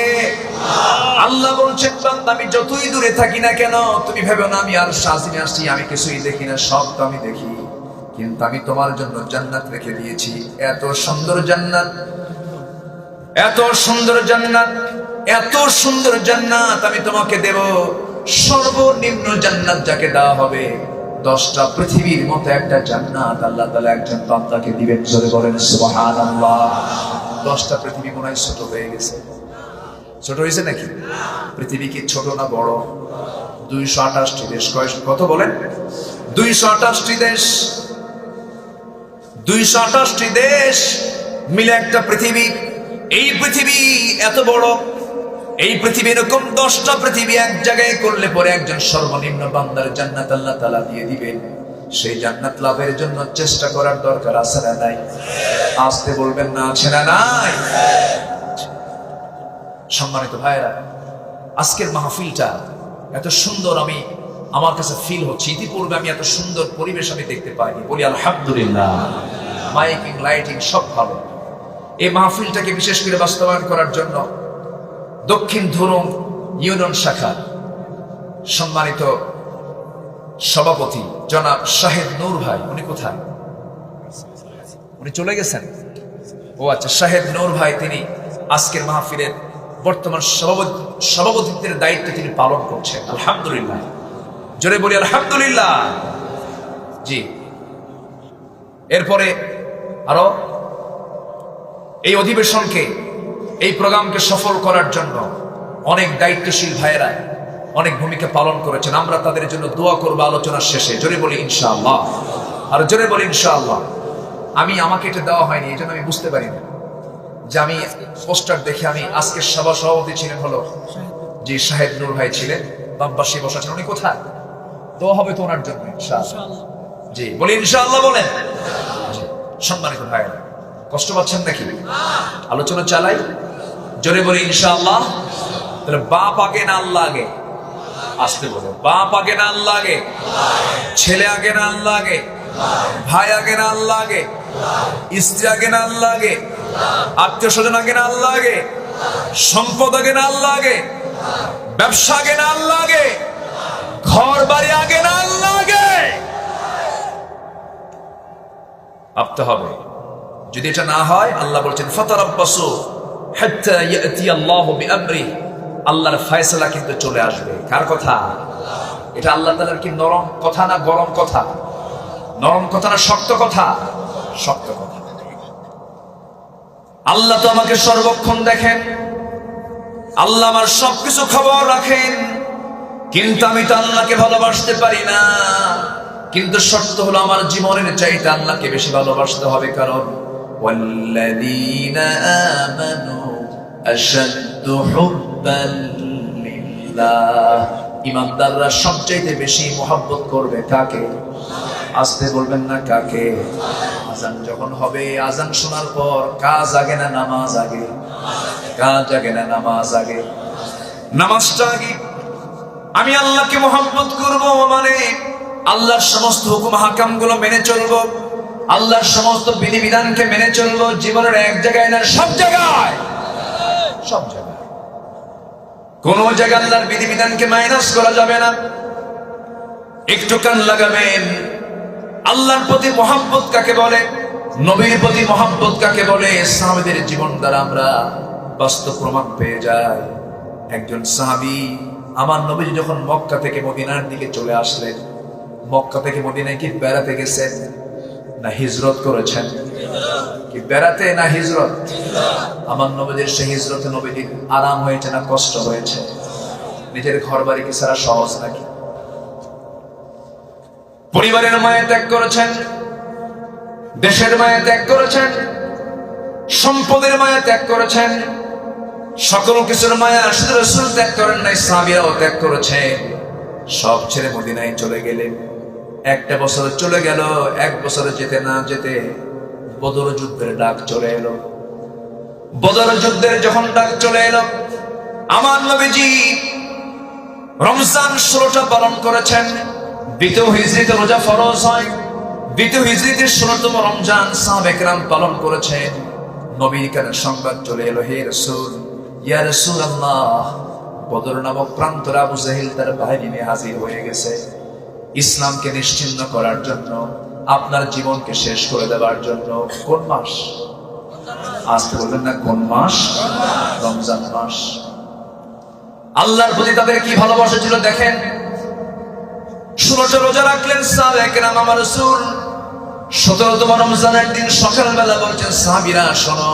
আল্লাহ বলছেন বান্দা আমি যতই দূরে থাকি না কেন তুমি ভেবে না আমি আর শাসিনে আসছি, আমি কিছুই দেখি না, সব তো আমি দেখি, কিন্তু আমি তোমার জন্য জান্নাত রেখে দিয়েছি। এত সুন্দর জান্নাত, এত সুন্দর জান্নাত, এত সুন্দর জান্নাত আমি তোমাকে দেব। সর্বনিম্ন জান্নাত যাকে দেওয়া হবে 10টা পৃথিবীর মতো একটা জান্নাত আল্লাহ তাআলা একজন বান্দাকে দিবেন। জোরে বলেন সুবহানাল্লাহ। 10টা পৃথিবী মনে হয় ছোট হয়ে গেছে। ছোট হয়েছে নাকি? পৃথিবী কি ছোট না বড়? 228টি দেশ। কত বলেন? 228টি দেশ। 228টি দেশ মিলে একটা পৃথিবী। এই পৃথিবী এত বড়, এই পৃথিবী এরকম 10টা পৃথিবী এক জায়গায় করলে পরে একজন সর্বনিম্ন বান্দার জান্নাত আল্লাহ তাআলা দিয়ে দিবেন। সেই জান্নাত লাভের জন্য চেষ্টা করার দরকার আছে না নাই? আসতে বলবেন না, আছে না নাই? সম্মানিত ভাইরা, আজকের মাহফিলটা এত সুন্দর আমি আমার কাছে ফিল হচ্ছে ইতিপূর্বে আমি এত সুন্দর পরিবেশ আমি দেখতে পাইনি। বলি আলহামদুলিল্লাহ। মাইকিং লাইটিং সব ভালো। এই মাহফিলটাকে বিশেষ করে বাস্তবায়ন করার জন্য দক্ষিণ ধুরুং ইউনিয়ন শাখা সম্মানিত সভাপতি জনাব শাহেদ নূর ভাই, উনি কোথায়? উনি চলে গেছেন। ও আচ্ছা, শাহেদ নূর ভাই তিনি আজকের মাহফিলের বর্তমান সভাপতিত্বের দায়িত্ব তিনি পালন করছেন। আলহামদুলিল্লাহ, জোরে বলি আলহামদুলিল্লাহ। জি, এরপরে আরো এই অধিবেশনকে, এই প্রোগ্রামকে সফল করার জন্য অনেক দায়িত্বশীল ভাইয়েরা অনেক ভূমিকা পালন করেছেন। আমরা তাদের জন্য দোয়া করবো আলোচনার শেষে। জোরে বলি ইনশাআল্লাহ, আর জোরে বলি ইনশাআল্লাহ। আমাকে এটা দেওয়া হয়নি, এই জন্য আমি বুঝতে পারি না যে আমি পোস্টার দেখে আমি আজকের সভাপতি ছিলেন হলো যে শাহেদ নূর ভাই ছিলেন, বামপাশে বসা ছিলেন। উনি কোথায়? দোয়া হবে তো ওনার জন্য ইনশাআল্লাহ। জি বলি ইনশাআল্লাহ বলেন। সম্মানিত ভাইয়েরা, কষ্ট পাচ্ছেন নাকি? আলোচনা চালাই, জোরে বলি ইনশাআল্লাহ। তাহলে বাপ আগে না আল্লাহ আগে? আসতে বলো, বাপ আগে না আল্লাহ আগে? ছেলে আগে না আল্লাহ আগে? ভাই আগে না আল্লাহ আগে? স্ত্রী আগে না আল্লাহ আগে? আত্মীয় স্বজন আগে না আল্লাহ আগে? সম্পদ আগে না আল্লাহ আগে? ব্যবসা আগে না আল্লাহ আগে? ঘর বাড়ি আগে না আল্লাহ আগে? ভাবতে হবে। যদি এটা না হয়, আল্লাহ বলছেন ফাতারাব্বাসু হাত্তা ইয়াতি আল্লাহু বিআমরি, আল্লাহর ফয়সালা কিন্তু চলে আসবে। কার কথা? এটা আল্লাহ তাআলার কি নরম কথা না গরম কথা? নরম কথা না শক্ত কথা? শক্ত কথা। আল্লাহ তো আমাকে সর্বক্ষণ দেখেন, আল্লাহ আমার সবকিছু খবর রাখেন, কিন্তু আমি তো আল্লাহকে ভালোবাসতে পারি না। কিন্তু শর্ত হলো আমার জীবনের চাইতে আল্লাহকে বেশি ভালোবাসতে হবে, কারণ ওয়াল্লাযীনা আমানু আশাদ্দু হুব্বান লিল্লাহ, ঈমানদাররা সবচাইতে বেশি মহব্বত করবে কাকে? আসতে বলবেন না কাকে? আজান যখন হবে, আজান শোনার পর কাজ আগে না নামাজ আগে? কাজ আগে না নামাজ আগে? নামাজটা আগে। আমি আল্লাহকে মহব্বত করব মানে আল্লাহর সমস্ত হুকুম হাকাম গুলো মেনে চলবো, আল্লাহর সমস্ত বিধিবিধানকে মেনে চলবো। জীবনের এক জায়গায় না, সব জায়গায়, সব জায়গায়। কোন জায়গায় আল্লাহর বিধিবিধানকে মাইনাস করা যাবে না। একটু কান লাগাবেন, আল্লাহর প্রতি মহব্বত কাকে বলে, নবীর প্রতি মহব্বত কাকে বলে, সাহাবীদের জীবন দ্বারা আমরা বাস্তব প্রমাণ পেয়ে যাই। একজন সাহাবী, আমার নবী যখন মক্কা থেকে মদিনার দিকে চলে আসলেন, মক্কা থেকে মদিনায় কি বেড়াতে গেছেন না হিজরত করেছেন? কি বেড়াতে না হিজরত? আমার নবীর সেই হিজরতে নবীর আরাম হয়েছে না কষ্ট হয়েছে? নিজের ঘর বাড়ি কি সারা সহজ নাকি? পরিবারের মায়া ত্যাগ করেছেন, দেশের মায়া ত্যাগ করেছেন, সম্পদের মায়া ত্যাগ করেছেন, সকল কিছুর মায়া শুধু রাসূল ত্যাগ করেন নাই, সাহাবীরাও ত্যাগ করেছেন। সব ছেড়ে মদিনায় চলে গেলেন। একটা বছর চলে গেল, এক বছরে যেতে না যেতে বদর যুদ্ধের ডাক চলে এলো। বদর যুদ্ধের যখন ডাক চলে এলো, আমার নবীজি রমজান 16টা পালন করেছেন। দ্বিতীয় হিজরিতে রোজা ফরজ হয়, দ্বিতীয় হিজরিতে 16তম রমজান সাহাবায়ে কেরাম পালন করেছেন। নবীর কানে সংবাদ চলে এলো, হে রাসূল, ইয়া রাসূলুল্লাহ, বদর নামক প্রান্তরে আবু জাহেল তার বাহিনী নিয়ে হাজির হয়ে গেছে ইসলামকে নিশ্চিহ্ন করার জন্য, আপনার জীবনকে শেষ করে দেওয়ার জন্য। কোন মাস? আসতে বলবেন না কোন মাস? রমজান মাস। আল্লাহর প্রতি তাদের কি ভালোবাসা ছিল দেখেন। 16টা রোজা রাখলেন সাহাবায়ে কেরাম। আমার রাসূল 17তম রমজানের দিন সকালবেলা বলছেন, সাহাবীরা শোনো,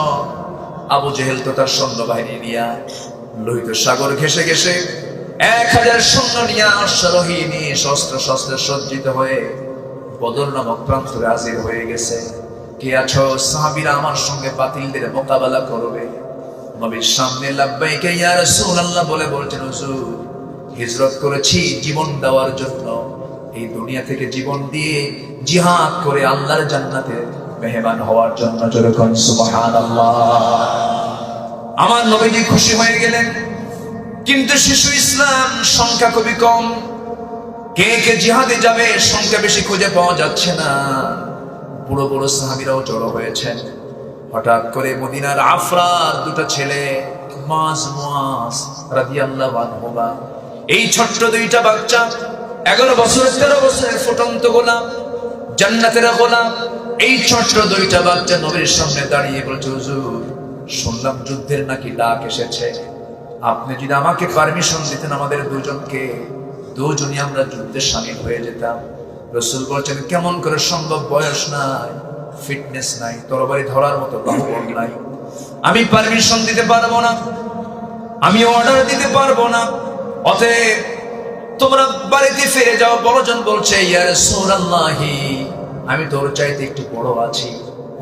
আবু জেহেল তো তার সৈন্যবাহিনী নিয়ে লোহিত সাগর ঘেঁষে ঘেঁষে 1000 সৈন্য নিয়ে অশ্বারোহী নিয়ে শস্ত্র শস্ত্রে সজ্জিত হয়ে বদর নামক প্রান্তরে হাজির হয়ে গেছে। কে আছো? সাহাবীরা আমার সঙ্গে বাতিলদের মোকাবেলা করবে। নবীর সামনে লাব্বাইকা ইয়া রাসূলুল্লাহ বলে বলছেন, হুজুর, হিজরত করেছি জীবন দেওয়ার জন্য, এই দুনিয়া থেকে জীবন দিয়ে জিহাদ করে আল্লাহর জান্নাতে মেহমান হওয়ার জন্য। যখন সুবহানাল্লাহ, আমার নবীজি খুশি হয়ে গেলেন। কিন্তু শিশু ইসলাম সংখ্যা খুবই কম, কে কে জিহাদে যাবে সংখ্যা বেশি খুঁজে পাওয়া যাচ্ছে না। বুড়ো বুড়ো সাহাবীরাও জড়ো হয়েছেন। হঠাৎ করে মদিনার আফরার দুটো ছেলে মাস মুয়াজ রাদিয়াল্লাহু আনহুমা, এই ছোট্ট দুইটা বাচ্চা 11 বছরের 13 বছরের ফুটন্ত গোলাম, জান্নাতের গোলাম, এই ছোট্ট দুইটা বাচ্চা নবীর সামনে দাঁড়িয়ে বলছে, হুজুর শুনলাম যুদ্ধের নাকি ডাক এসেছে, আপনি যদি আমাকে পারমিশন দিতেন আমাদের দুজনই আমরা যুদ্ধে শামিল হয়ে যেতাম। রাসূল বলছেন, কেমন করে সম্ভব? বয়স নাই, ফিটনেস নাই, তরবারি ধরার মতো বাহুবল নাই, আমি পারমিশন দিতে পারবো না, আমি অর্ডার দিতে পারবো না, অতএব তোমরা বাড়িতে ফিরে যাও। বড়জন বলছে, ইয়া রাসূলুল্লাহ, আমি তোর চাইতে একটু বড় আছি,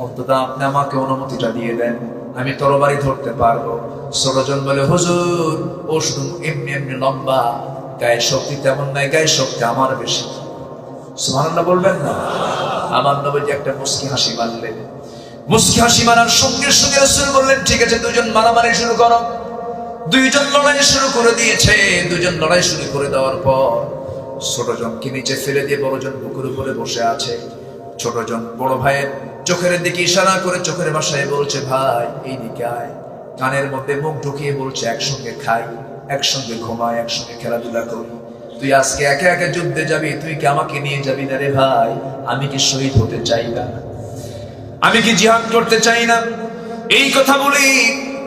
অন্তত আপনি আমাকে অনুমতিটা দিয়ে দেন, আমি তরবারি ধরতে পারবো। ছোটজন বলে, হুজুর ও শুধু এমনি এমনি লম্বা, গায়ের শক্তি তেমন নাই, গায়ের শক্তি আমার বেশি। সুবহানাল্লাহ বলবেন না? আমার নবীজি একটা মুস্কি হাসি মারলেন। মুস্কি হাসি মারার সঙ্গে সঙ্গে রাসূল বললেন, ঠিক আছে, দুজন মারামারি শুরু করো। দুইজন লড়াই শুরু করে দিয়েছে। দুজন লড়াই শুরু করে দেওয়ার পর ছোটজনকে নিচে ফেলে দিয়ে বড়জন বুকের উপরে বসে আছে। ছোটজন বড় ভাইয়ের চোখের দিকে ইশারা করে চোখের ভাষায় বলছে, ভাই এইদিকে আয়। কানের মধ্যে মুখ ঢুকিয়ে বলছে, একসঙ্গে খাই, একসঙ্গে ঘুমাই, একসঙ্গে খেলাধুলা করি। তুই আজকে একে একে যুদ্ধে যাবি, তুই কি আমাকে নিয়ে যাবি না রে ভাই? আমি কি শহীদ হতে চাই না? আমি কি জিহাদ করতে চাই না? এই কথা বলি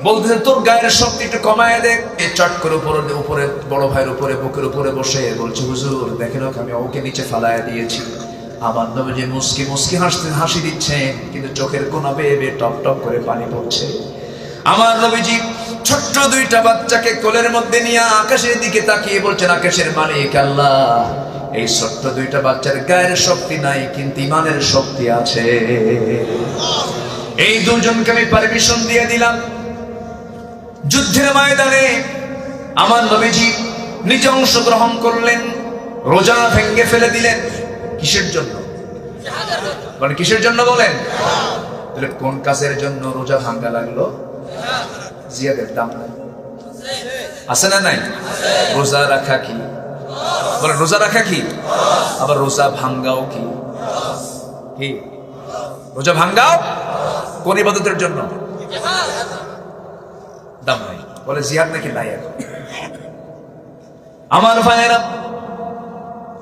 বলতেছে, তোর গায়ের শক্তি একটু কমায় দেখ। চট করে উপরে বড় ভাইয়ের উপরে বুকের উপরে বসে বলছে, হুজুর দেখেন আমি ওকে নিচে ফালায়া দিয়েছি। আমার নবীজি মুস্কি মুস্কি হাসি দিচ্ছেন, কিন্তু চোখের কোনা বেয়ে বেয়ে টপ টপ করে পানি পড়ছে। আমার নবীজি ছোট্ট দুইটা বাচ্চাকে কোলের মধ্যে নিয়ে আকাশের দিকে তাকিয়ে বলছেন, আকাশের মালিক আল্লাহ, এই ছোট্ট দুইটা বাচ্চার গায়ের শক্তি নাই, কিন্তু ইমানের শক্তি আছে। এই দুজনকে আমি পারমিশন দিয়ে দিলাম। যুদ্ধের ময়দানে আমার নবীজি নিজে অংশগ্রহণ করলেন, রোজা ভেঙে ফেলে দিলেন। কিসের জন্য? মানে কিসের জন্য বলেন? তাহলে কোন কাজের জন্য রোজা ভাঙ্গা লাগলো? জিয়াদের দাম নাই, আছে না নাই? রোজা রাখা কি? বলে রোজা রাখা কি? আবার রোজা ভাঙ্গাও কি? কি রোজা ভাঙ্গাও কোন ইবাদতের জন্য? দাম নাই। বলে জিহাদ নাকি নাই এখন? আমার ভাইয়েরা,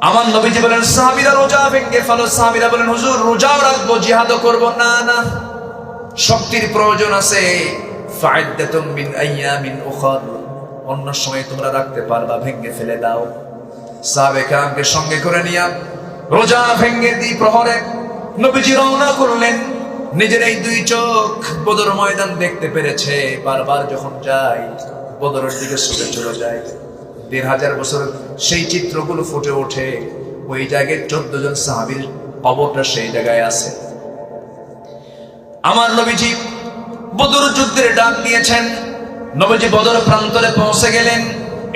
আমার নবীজি বলেন, সাহাবীরা রোজা ভেঙে ফেলো। সাহাবীরা বলেন, হুজুর রোজাও রাখবো, জিহাদও করবো না। না, শক্তির প্রয়োজন আছে। ফাইদাতুম মিন আইয়ামিন উখর, অন্য সময় তোমরা রাখতে পারবা, ভেঙে ফেলে দাও। সাহাবে কেরামকে সঙ্গে করে নিয়া রোজা ভেঙে দি প্রহরে নবীজি রওনা করলেন। নিজের এই দুই চোখ বদর ময়দান দেখতে পেরেছে। বারবার যখন যায় বদরের দিকে ছুটে চলে যায়। ১৫০০ বছর সেই চিত্রগুলো ফুটে ওঠে। ওই জায়গায় 14 জন সাহাবীর কবরটা সেই জায়গায় আছে। আমার নবীজি বদর যুদ্ধের ডাক দিয়েছেন। নবীজি বদর প্রান্তরে পৌঁছে গেলেন।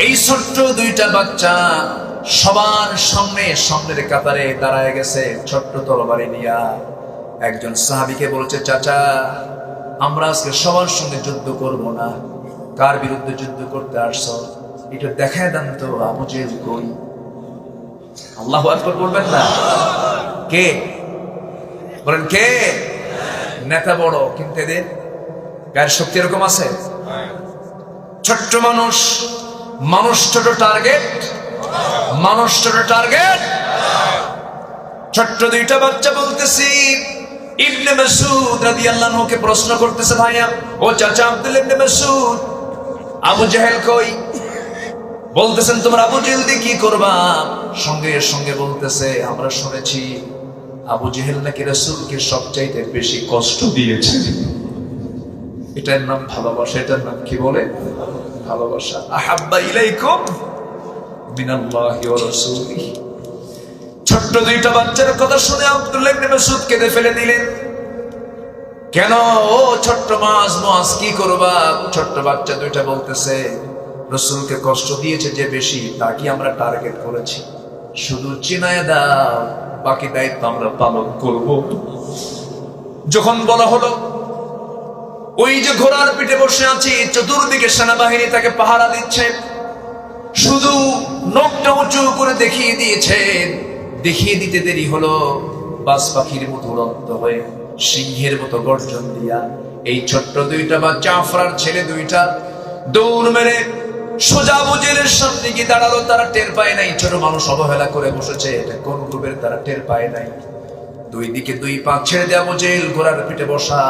এই ছোট্ট দুইটা বাচ্চা সবার সামনের কাতারে দাঁড়ায় গেছে ছোট্ট তরবারি নিয়া। একজন সাহাবীকে বলছে, চাচা আমরা আজকে সবার সঙ্গে যুদ্ধ করব না, কার বিরুদ্ধে যুদ্ধ করতে আসছো এটা দেখায় দেন তো, আবু জেহেল কই? আল্লাহু আকবার বলবেন না? কে বলেন? কে? নেতা বড়, কিন্তু এদের গায়ের শক্তি এরকম আছে? ছোট্ট মানুষ ছোট টার্গেট, মানুষ ছোট টার্গেট। ছোট্ট দুইটা বাচ্চা বলতেছি, ইবনে মাসউদ রাদিয়াল্লাহু আনহুকে প্রশ্ন করতেছে, ভাইয়া ও চাচা আব্দুল্লাহ ইবনে মাসউদ, আবু জেহেল কই? বলতেছেন, তোমরা আবু জেহেল দিয়ে কি করবা? সঙ্গে সঙ্গে বলতেছে, আমরা শুনেছি আবু জেহেল নাকি রাসূলকে সবচাইতে বেশি কষ্ট দিয়েছে। এটার নাম ভালোবাসা। এটার নাম কি বলে? ভালোবাসা। আহাব্বা ইলাইকুম মিনাল্লাহি ওয়া রাসূলিহি। ছোট্ট দুইটা বাচ্চার কথা শুনে আব্দুল্লাহ ইবনে মাসউদ কেঁদে ফেলে দিলেন। কেন? ও ছোট্ট মাস কি করবা? ছোট্ট বাচ্চা দুইটা বলতেছে, রাসূলকে কষ্ট দিয়েছে যে বেশি, তা কি আমরা টার্গেট করেছি? শুধু চিনায় দাও, বাকি দায়িত্ব আমরা পালন করব। যখন বলা হলো, ওই যে ঘোড়ার পিঠে বসে আছি, চতুর্দিকে সেনাবাহিনী তাকে পাহারা দিচ্ছে, শুধু নখটা উঁচু করে দেখিয়ে দিয়েছেন। দেখিয়ে দিতে দেরি হলো, বাজ পাখির মতো উড়ন্ত হয়ে সিংহের মতো গর্জন দিয়া এই ছোট্ট দুইটা বাচ্চা আফরার ছেলে দুইটা দৌড় মেরে সোজা আবু জেহেলের সামনে গিয়ে দাঁড়ালো। তারা টের পায় নাই ছোট মানুষ অবহেলা করে বসেছে, এটা কোন গ্রুপের, তারা টের পায় নাই। দুই দিকে দুই পা ছেড়ে দেয়া আবু জেহেল ঘোড়ার পিঠে বসা,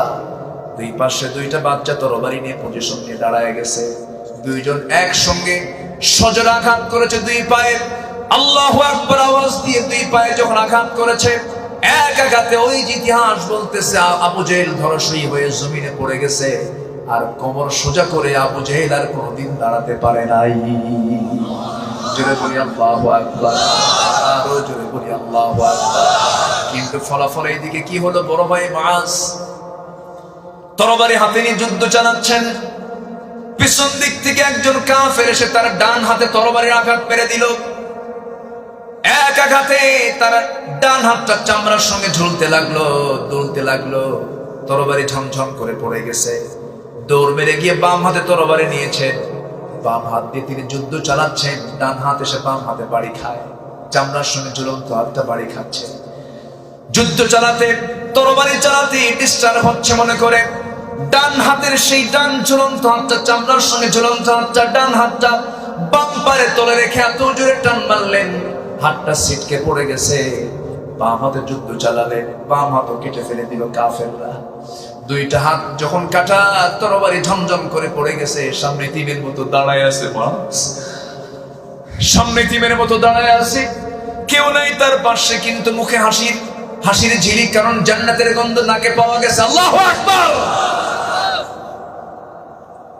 দুই পাশে দুইটা বাচ্চা তরবারি নিয়ে পজিশন নিয়ে দাঁড়ায় গেছে। দুইজন একসঙ্গে সজোরে আঘাত করেছে দুই পায়ে। আল্লাহু আকবার আওয়াজ দিয়ে দুই পায়ে যখন আঘাত করেছে, এক আঘাতে ওই যে ইতিহাস বলতেছে আবু জেহেল ধরাশয়ী হয়ে জমিনে পড়ে গেছে। আর কোমর সোজা করে আবু জেহেল আর কোনোদিন দাঁড়াতে পারে নাই। জোরে বলি আল্লাহু আকবার, আরো জোরে বলি আল্লাহু আকবার। কিন্তু ফলাফল এইদিকে কি হলো? বড় ভাই মুআজ তরবারি হাতে নিয়ে যুদ্ধ চালাচ্ছেন। পিছন দিক থেকে একজন কাফের এসে তার ডান হাতে তরবারির আঘাত মেরে দিল। এক আঘাতে তার ডান হাতটা চামড়ার সঙ্গে ঝুলতে লাগলো, দুলতে লাগলো। তরবারি ঝমঝম করে পড়ে গেছে। দৌড় মেরে গিয়ে বাম হাতে তরবারি নিয়েছেন, বাম হাত দিয়ে তিনি যুদ্ধ চালাচ্ছেন। ডান হাত এসে বাম হাতে বাড়ি খায়, চামড়ার সঙ্গে ঝুলন্ত হাতটা বাড়ি খাচ্ছে। যুদ্ধ চালাতে তরবারি চালাতে ডিস্টার্ব হচ্ছে মনে করে ডান হাতের সেই ডান ঝুলন্ত হাতটা চামড়ার সঙ্গে ঝুলন্ত হাতটা ডান হাতটা বাম পারে তলে রেখে এত জোরে টান মারলেন, হাতটা ছিটকে পড়ে গেছে। বাম হাতে যুদ্ধ চালালেন, বাম হাতও কেটে ফেলে দিল কাফেররা। দুইটা হাত যখন কাটা, তরবারি ঝমঝম করে পড়ে গেছে। সামনে তীরের মতো দাঁড়ায় আছে মানুষ, সামনে তীরের মতো দাঁড়ায় আছে, কেউ নাই তার পাশে, কিন্তু মুখে হাসির ঝিলিক, কারণ জান্নাতের গন্ধ নাকে পাওয়া গেছে। আল্লাহু আকবার।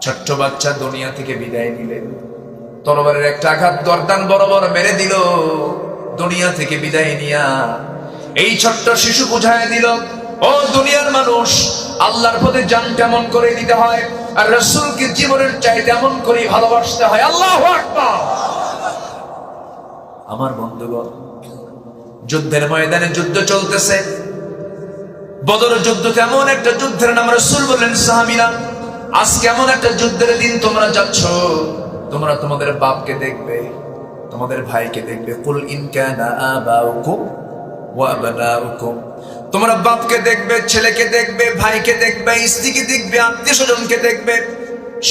ছোট্ট বাচ্চা দুনিয়া থেকে বিদায় নিলেন, তরবারের একটা আঘাত গর্দান বরাবর মেরে দিল। দুনিয়া থেকে বিদায় নিয়া এই ছোট্ট শিশু বুঝায় দিল, ও দুনিয়ার মানুষ, আল্লাহর পথে জান কেমন করে দিতে হয়, আর রাসূলকে জীবনের চাইতে এমন করে ভালোবাসতে হয়। আল্লাহু আকবার। আমার বন্ধুগণ, যুদ্ধের ময়দানে যুদ্ধ চলতেছে। বদর যুদ্ধ এমন একটা যুদ্ধের নাম রাসূল বললেন সাহাবীরা, আজকে এমন একটা যুদ্ধের দিন তোমরা যাচ্ছ, তোমরা তোমাদের বাপকে দেখবে, তোমাদের ভাইকে দেখবে। কুল ইন কানা আবাউকুম ওয়া আবনাউকুম, তোমরা বাপকে দেখবে, ছেলেকে দেখবে, ভাইকে দেখবে, স্ত্রীকে দেখবে, আত্মীয় স্বজনকে দেখবে,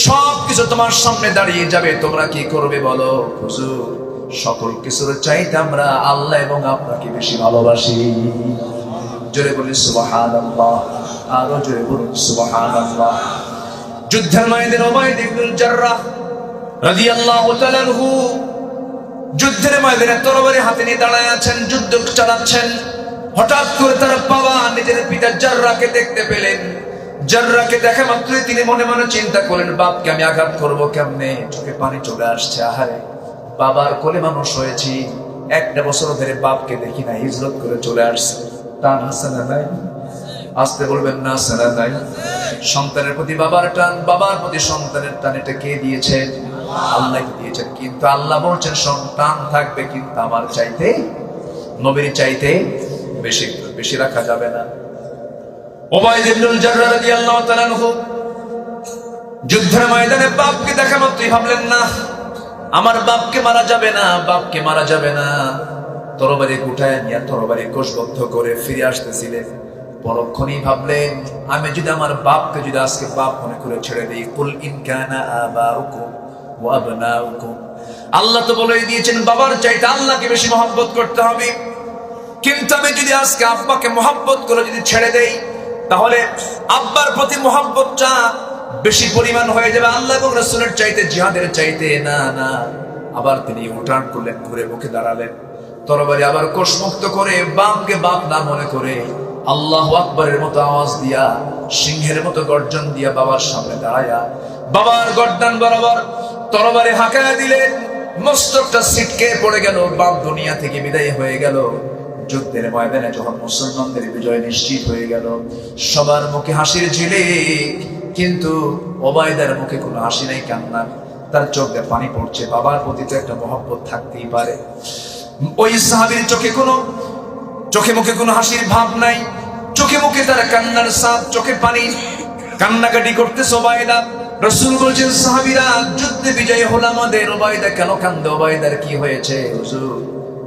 সবকিছু তোমার সামনে দাঁড়িয়ে যাবে। তোমরা কি করবে বলো? হুজুর, সকল কিছুর চাইতে আমরা আল্লাহ এবং আপনাকে বেশি ভালোবাসি। জোরে বলি সুবহানাল্লাহ, আরো জোরে বলুন সুবহানাল্লাহ। যুদ্ধের ময়দানে উবাইদ ইবনুল জাররাহ রাদিয়াল্লাহু তাআলা আনহু যুদ্ধের ময়দানে তরবারি হাতে নিয়ে দাঁড়ায় আছেন, যুদ্ধ চালাচ্ছেন। হঠাৎ করে তার বাবা নিজের পিতা জাররাহকে দেখতে পেলেন। জাররাহকে দেখা মাত্রই তিনি মনে মনে চিন্তা করলেন, বাপকে আমি আঘাত করবো কেমনে? চোখে পানি চলে আসছে। আহারে, বাবার কোলে মানুষ হয়েছি, একটা বছর ধরে বাপকে দেখি না, হিজরত করে চলে আসছে। টান আছে না নাই? আসতে বলবেন না, সারা নাই? সন্তানের প্রতি বাবার টান, বাবার প্রতি সন্তানের টান, এটা কে দিয়েছেন? আল্লাহ দিয়েছেন। কিন্তু আল্লাহ বলছেন সন্তান থাকবে, কিন্তু আমার চাইতে, নবীর চাইতে বেশি বেশি রাখা যাবে না। উবাইদ ইবনুল জাররাহ রাদিয়াল্লাহু তাআলা আনহু যুদ্ধের ময়দানে বাপকে দেখা মাত্রই ভাবলেন, না, আমার বাপকে মারা যাবে না, বাপকে মারা যাবে না। তরবারি উঠায় নিয়ে তরবারি কোষবদ্ধ করে ফিরে আসতেছিলেন। পরক্ষণেই ভাবলেন, আমি যদি আমার বাপকে যদি আজকে বাপ মনে করে ছেড়ে দিই, কুল ইন কানা আবাউকুম ওয়া আবনাউকুম, আল্লাহ তো বলেই দিয়েছেন বাবার চাইতে আল্লাহকে বেশি মহব্বত করতে হবে। কিন্তু আমি যদি আজকে আব্বাকে মহব্বত করে যদি ছেড়ে দেই, তাহলে আব্বার প্রতি মহব্বতটা বেশি পরিমাণ হয়ে যাবে আল্লাহ এবং রাসূলের চাইতে, জিহাদের চাইতে। না না, আবার তিনি উঠান করলেন, ঘুরে মুখে দাঁড়ালেন, তরবারি আবার কোষমুক্ত করে বাপকে বাপ না মনে করে আল্লাহু আকবারের মতো আওয়াজ দিয়া, সিংহের মতো গর্জন দিয়া বাবার সামনে দাঁড়ায়া বাবার গর্দান বরাবর তরবারি হাঁকায়া দিলেন। মস্তকটা ছিটকে পড়ে গেল, বাপ দুনিয়া থেকে বিদায় হয়ে গেল। যুদ্ধের ময়দানে যখন মুসলমানদের বিজয় নিশ্চিত হয়ে গেল, সবার মুখে হাসির ঝিলিক, কিন্তু ওবায়দার মুখে কোনো হাসি নাই, কান্না, তার চোখে পানি পড়ছে। বাবার প্রতি তো একটা মহব্বত থাকতেই পারে। ওই সাহাবীর চোখে মুখে কোনো হাসির ভাব নাই, চোখে মুখে তার কান্নার ছাপ, চোখে পানি, কান্নাকাটি করতেছে ওবায়দা। রাসূল বলছেন সাহাবীরা যুদ্ধে বিজয় হলো আমাদের, উবাইদা কেন কান্দে? উবাইদার কি হয়েছে হুজুর?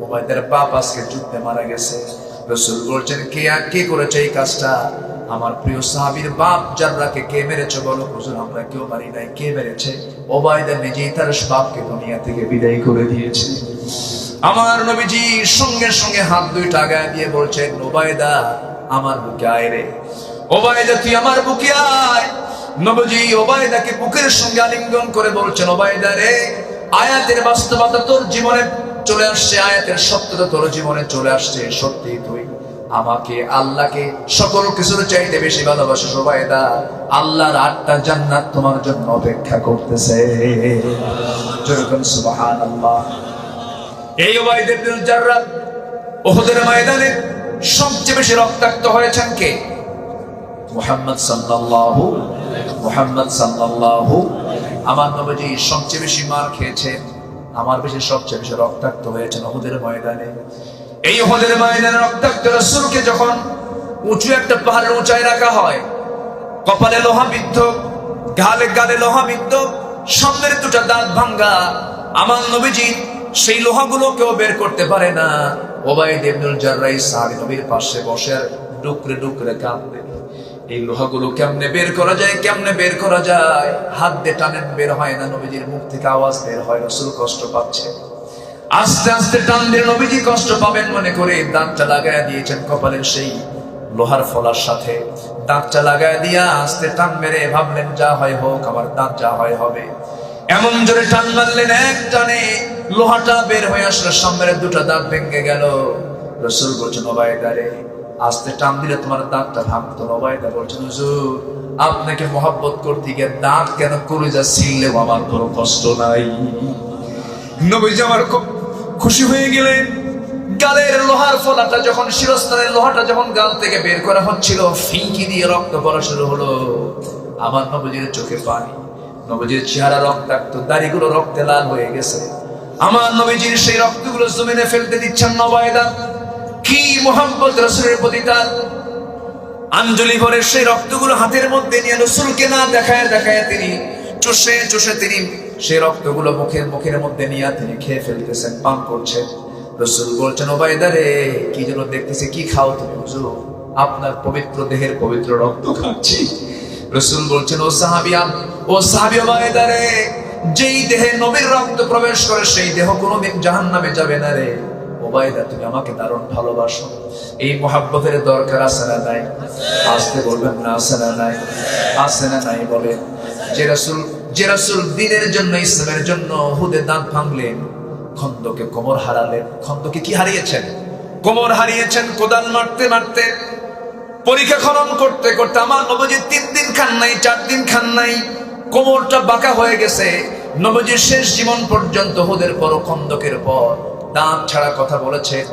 উবাইদার বাপ আজকে যুদ্ধে মারা গেছে। রাসূল বলছেন কে করেছে এই কাজটা? আমার প্রিয় সাহাবীর বাপ জাররাকে কে মেরেছে বলো? হুজুর আমরা কেউ মারি নাই। কে মেরেছে? উবাইদা নিজেই তার বাপকে দুনিয়া থেকে বিদায় করে দিয়েছে। আমার নবীজি সঙ্গে সঙ্গে হাত দুইটা আগায় দিয়ে বলছেন উবাইদা আমার বুকে আয় রে, উবাইদা তুই আমার বুকে আয়। নবীজি উবাইদাকে বুকের সঙ্গে আলিঙ্গন করে বলছেন উবাইদা রে, আয়াতের বাস্তবতা তোর জীবনে চলে আসছে, আয়াতের সত্যতা তোর জীবনে চলে আসছে। সত্যি তুই আমাকে আল্লাহকে সকল কিছুর চাইতে বেশি ভালোবাসিস উবাইদা। আল্লাহর 8টা জান্নাত তোমার জন্য অপেক্ষা করতেছে। যেরকম সুবহানাল্লাহ। এই উবাইদা ইবনে জাররাহ উহুদের ময়দানে সবচেয়ে বেশি রক্তাক্ত হয়েছেন কে? মুহাম্মদ সাল্লাল্লাহু। আমার নবীজি সবচেয়ে বেশি মার খেয়েছেন, আমার সবচেয়ে বেশি রক্তাক্ত হয়েছেন উহুদের ময়দানে। এই উহুদের ময়দানে রক্তাক্ত রাসূলকে যখন উঁচু একটা পাহাড়ের উঁচায় রাখা হয়, কপালে লোহা বিদ্ধ, গালে লোহা বিদ্ধ, সামনের দুটো দাঁত ভাঙ্গা, আমার নবীজি সেই লোহাগুলো কেউ বের করতে পারে না। উবাইদা ইবনে জাররাহ সাহাবী নবীর পাশে বসে ডুকরে ডুকরে কাঁদে। এই লোহাগুলো কেমনে বের করা যায়, কেমনে বের করা যায়? হাত দিয়ে টানেন, বের হয় না। নবীজির মুখ থেকে আওয়াজ বের হয়, রাসূল কষ্ট পাচ্ছে। আস্তে আস্তে টান দিয়ে নবীজি কষ্ট পাবেন মনে করে দাঁতটা লাগায় দিয়েছেন কপালের সেই লোহার ফলার সাথে। দাঁতটা লাগায় দিয়া আস্তে টান মেরে ভাবলেন যা হয় হোক, আমার দাঁত যা হয় হবে। এমন জোরে টান মারলেন, এক টানে লোহাটা বের হয়ে আসলো, সামনের দুটো দাঁত ভেঙে গেল। রাসূল বলছেন উবাইদা রে, আস্তে টান দিলে তোমার দাঁতটা ভাঙতো না। উবাইদা বলছেন হুজুর আপনাকে মহব্বত করতে গিয়ে দাঁত কেন কলিজা ছিঁড়লেও আমার কোনো কষ্ট নাই। নবীজি আমার খুব খুশি হয়ে গেলেন। গালের লোহার ফলাটা যখন, শিরস্ত্রাণের লোহাটা যখন গাল থেকে বের করা হচ্ছিল, ফিঙ্কি দিয়ে রক্ত পড়া শুরু হলো। আমার নবীজির চোখে পানি, নবীজির চেহারা রক্তাক্ত, দাড়িগুলো রক্তে লাল হয়ে গেছে। আমার নবীজির সেই রক্তগুলো জমিনে ফেলতে দিচ্ছেন না উবাইদা। কি মুহাব্বত রাসূলের প্রতি তার! আঞ্জলি ভরে সেই রক্তগুলো হাতের মধ্যে নিয়ে রাসূলকে না দেখায় দেখায় তিনি চুষে চুষে তিনি সেই রক্তগুলো মুখের মধ্যে নিয়ে তিনি খেয়ে ফেলতেছেন, পান করছেন। রাসূল বলছেন উবাইদা রে, কি যেন দেখতেছি, কি খাও তুমি? হুজুর আপনার পবিত্র দেহের পবিত্র রক্ত খাচ্ছি। রাসূল বলছেন ও সাহাবী উবাইদা রে, যেই দেহে নবীর রক্ত প্রবেশ করে সেই দেহ কোনোদিন জাহান্নামে যাবে না রে। উবাইদা তুমি আমাকে দারুণ ভালোবাসো, এই মুহাব্বতের দরকার আছে না নাই? আসতে বলবেন না, আছে না নাই? আছে না নাই? বলেন। যে রাসূল দ্বীনের জন্য, ইসলামের জন্য উহুদে দাঁত ভাঙলেন, খন্দকে কোমর হারালেন। খন্দকে কি হারিয়েছেন? কোমর হারিয়েছেন। কোদাল মারতে মারতে, পরীক্ষা খনন করতে করতে আমার নবীজি 3 দিন খান নাই, 4 দিন খান নাই, কোমরটা বাঁকা হয়ে গেছে। নবীজির শেষ জীবন পর্যন্ত উহুদের পর, খন্দকের পর দাঁত ছাড়া কথা বলেছেন,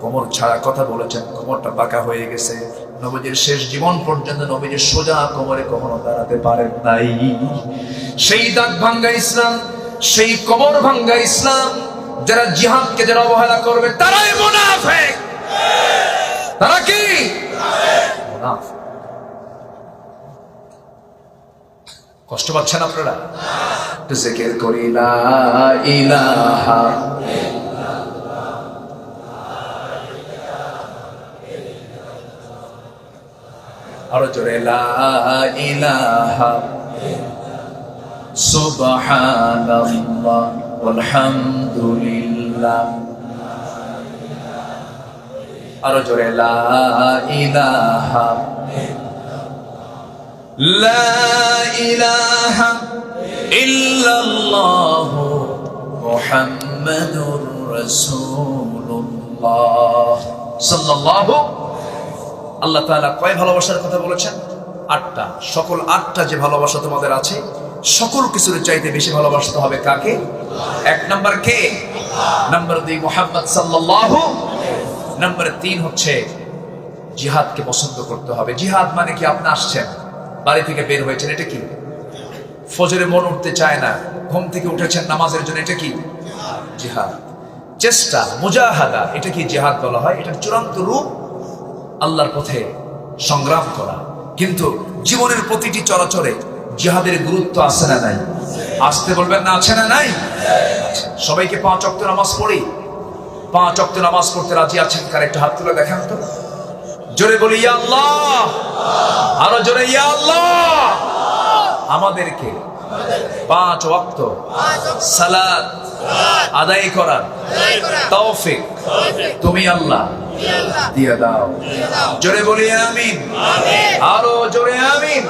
কোমর ছাড়া কথা বলেছেন, কোমরটা বাঁকা হয়ে গেছে। নবীজির শেষ জীবন পর্যন্ত নবীজির সোজা কোমরে কখনো দাঁড়াতে পারেন নাই। সেই দাঁত ভাঙ্গা ইসলাম, সেই কোমর ভাঙ্গা ইসলাম, যারা জিহাদকে যারা অবহেলা করবে তারাই মুনাফিক। তারা কি মুনাফিক? কষ্ট পাচ্ছেন আপনারা? তো জিকির করি লা ইলাহা, আরো জোরে লা ইলাহা সুবহানাল্লাহ আলহামদুলিল্লাহ, আরো জোরে লা ইলাহা, লা ইলাহা ইল্লাল্লাহু মুহাম্মাদুর রাসূলুল্লাহ সাল্লাল্লাহু। আল্লাহ তাআলা কয় ভালোবাসার কথা বলেছেন? 8টা। সকল 8টা যে ভালোবাসা তোমাদের আছে, সকল কিছুর চাইতে বেশি ভালোবাসতে হবে কাকে? 1 নাম্বার কে? নাম্বার 2 মুহাম্মদ সাল্লাল্লাহু। নাম্বার 3 হচ্ছে জিহাদকে পছন্দ করতে হবে। জিহাদ মানে কি? আপনি আসছেন, বাড়ি থেকে বের হয়েছেন, এটা কি? ফজরে মন উঠতে চায় না, ঘুম থেকে উঠেছেন নামাজের জন্য, এটা কি? জিহাদ। চেষ্টা, মুজাহাদা, এটা কি জিহাদ বলা হয়? এটার চূড়ান্ত রূপ আল্লাহর পথে সংগ্রাম করা। কিন্তু জীবনের প্রতিটি চলাচলে জিহাদের গুরুত্ব আছে না নাই? আসতে বলবেন না, আছে না নাই? সবাইকে 5 ওয়াক্ত নামাজ পড়ি। 5 ওয়াক্ত নামাজ পড়তে রাজি আছেন? কার একটু হাত তুলে দেখান তো। জোরে বলি ইয়া আল্লাহ, আরো জোরে ইয়া আল্লাহ। আমাদেরকে 5 ওয়াক্ত সালাত আদায় করার তৌফিক তুমি আল্লাহ দিয়ে দাও। জোরে বলি আমিন, আরো জোরে আমিন।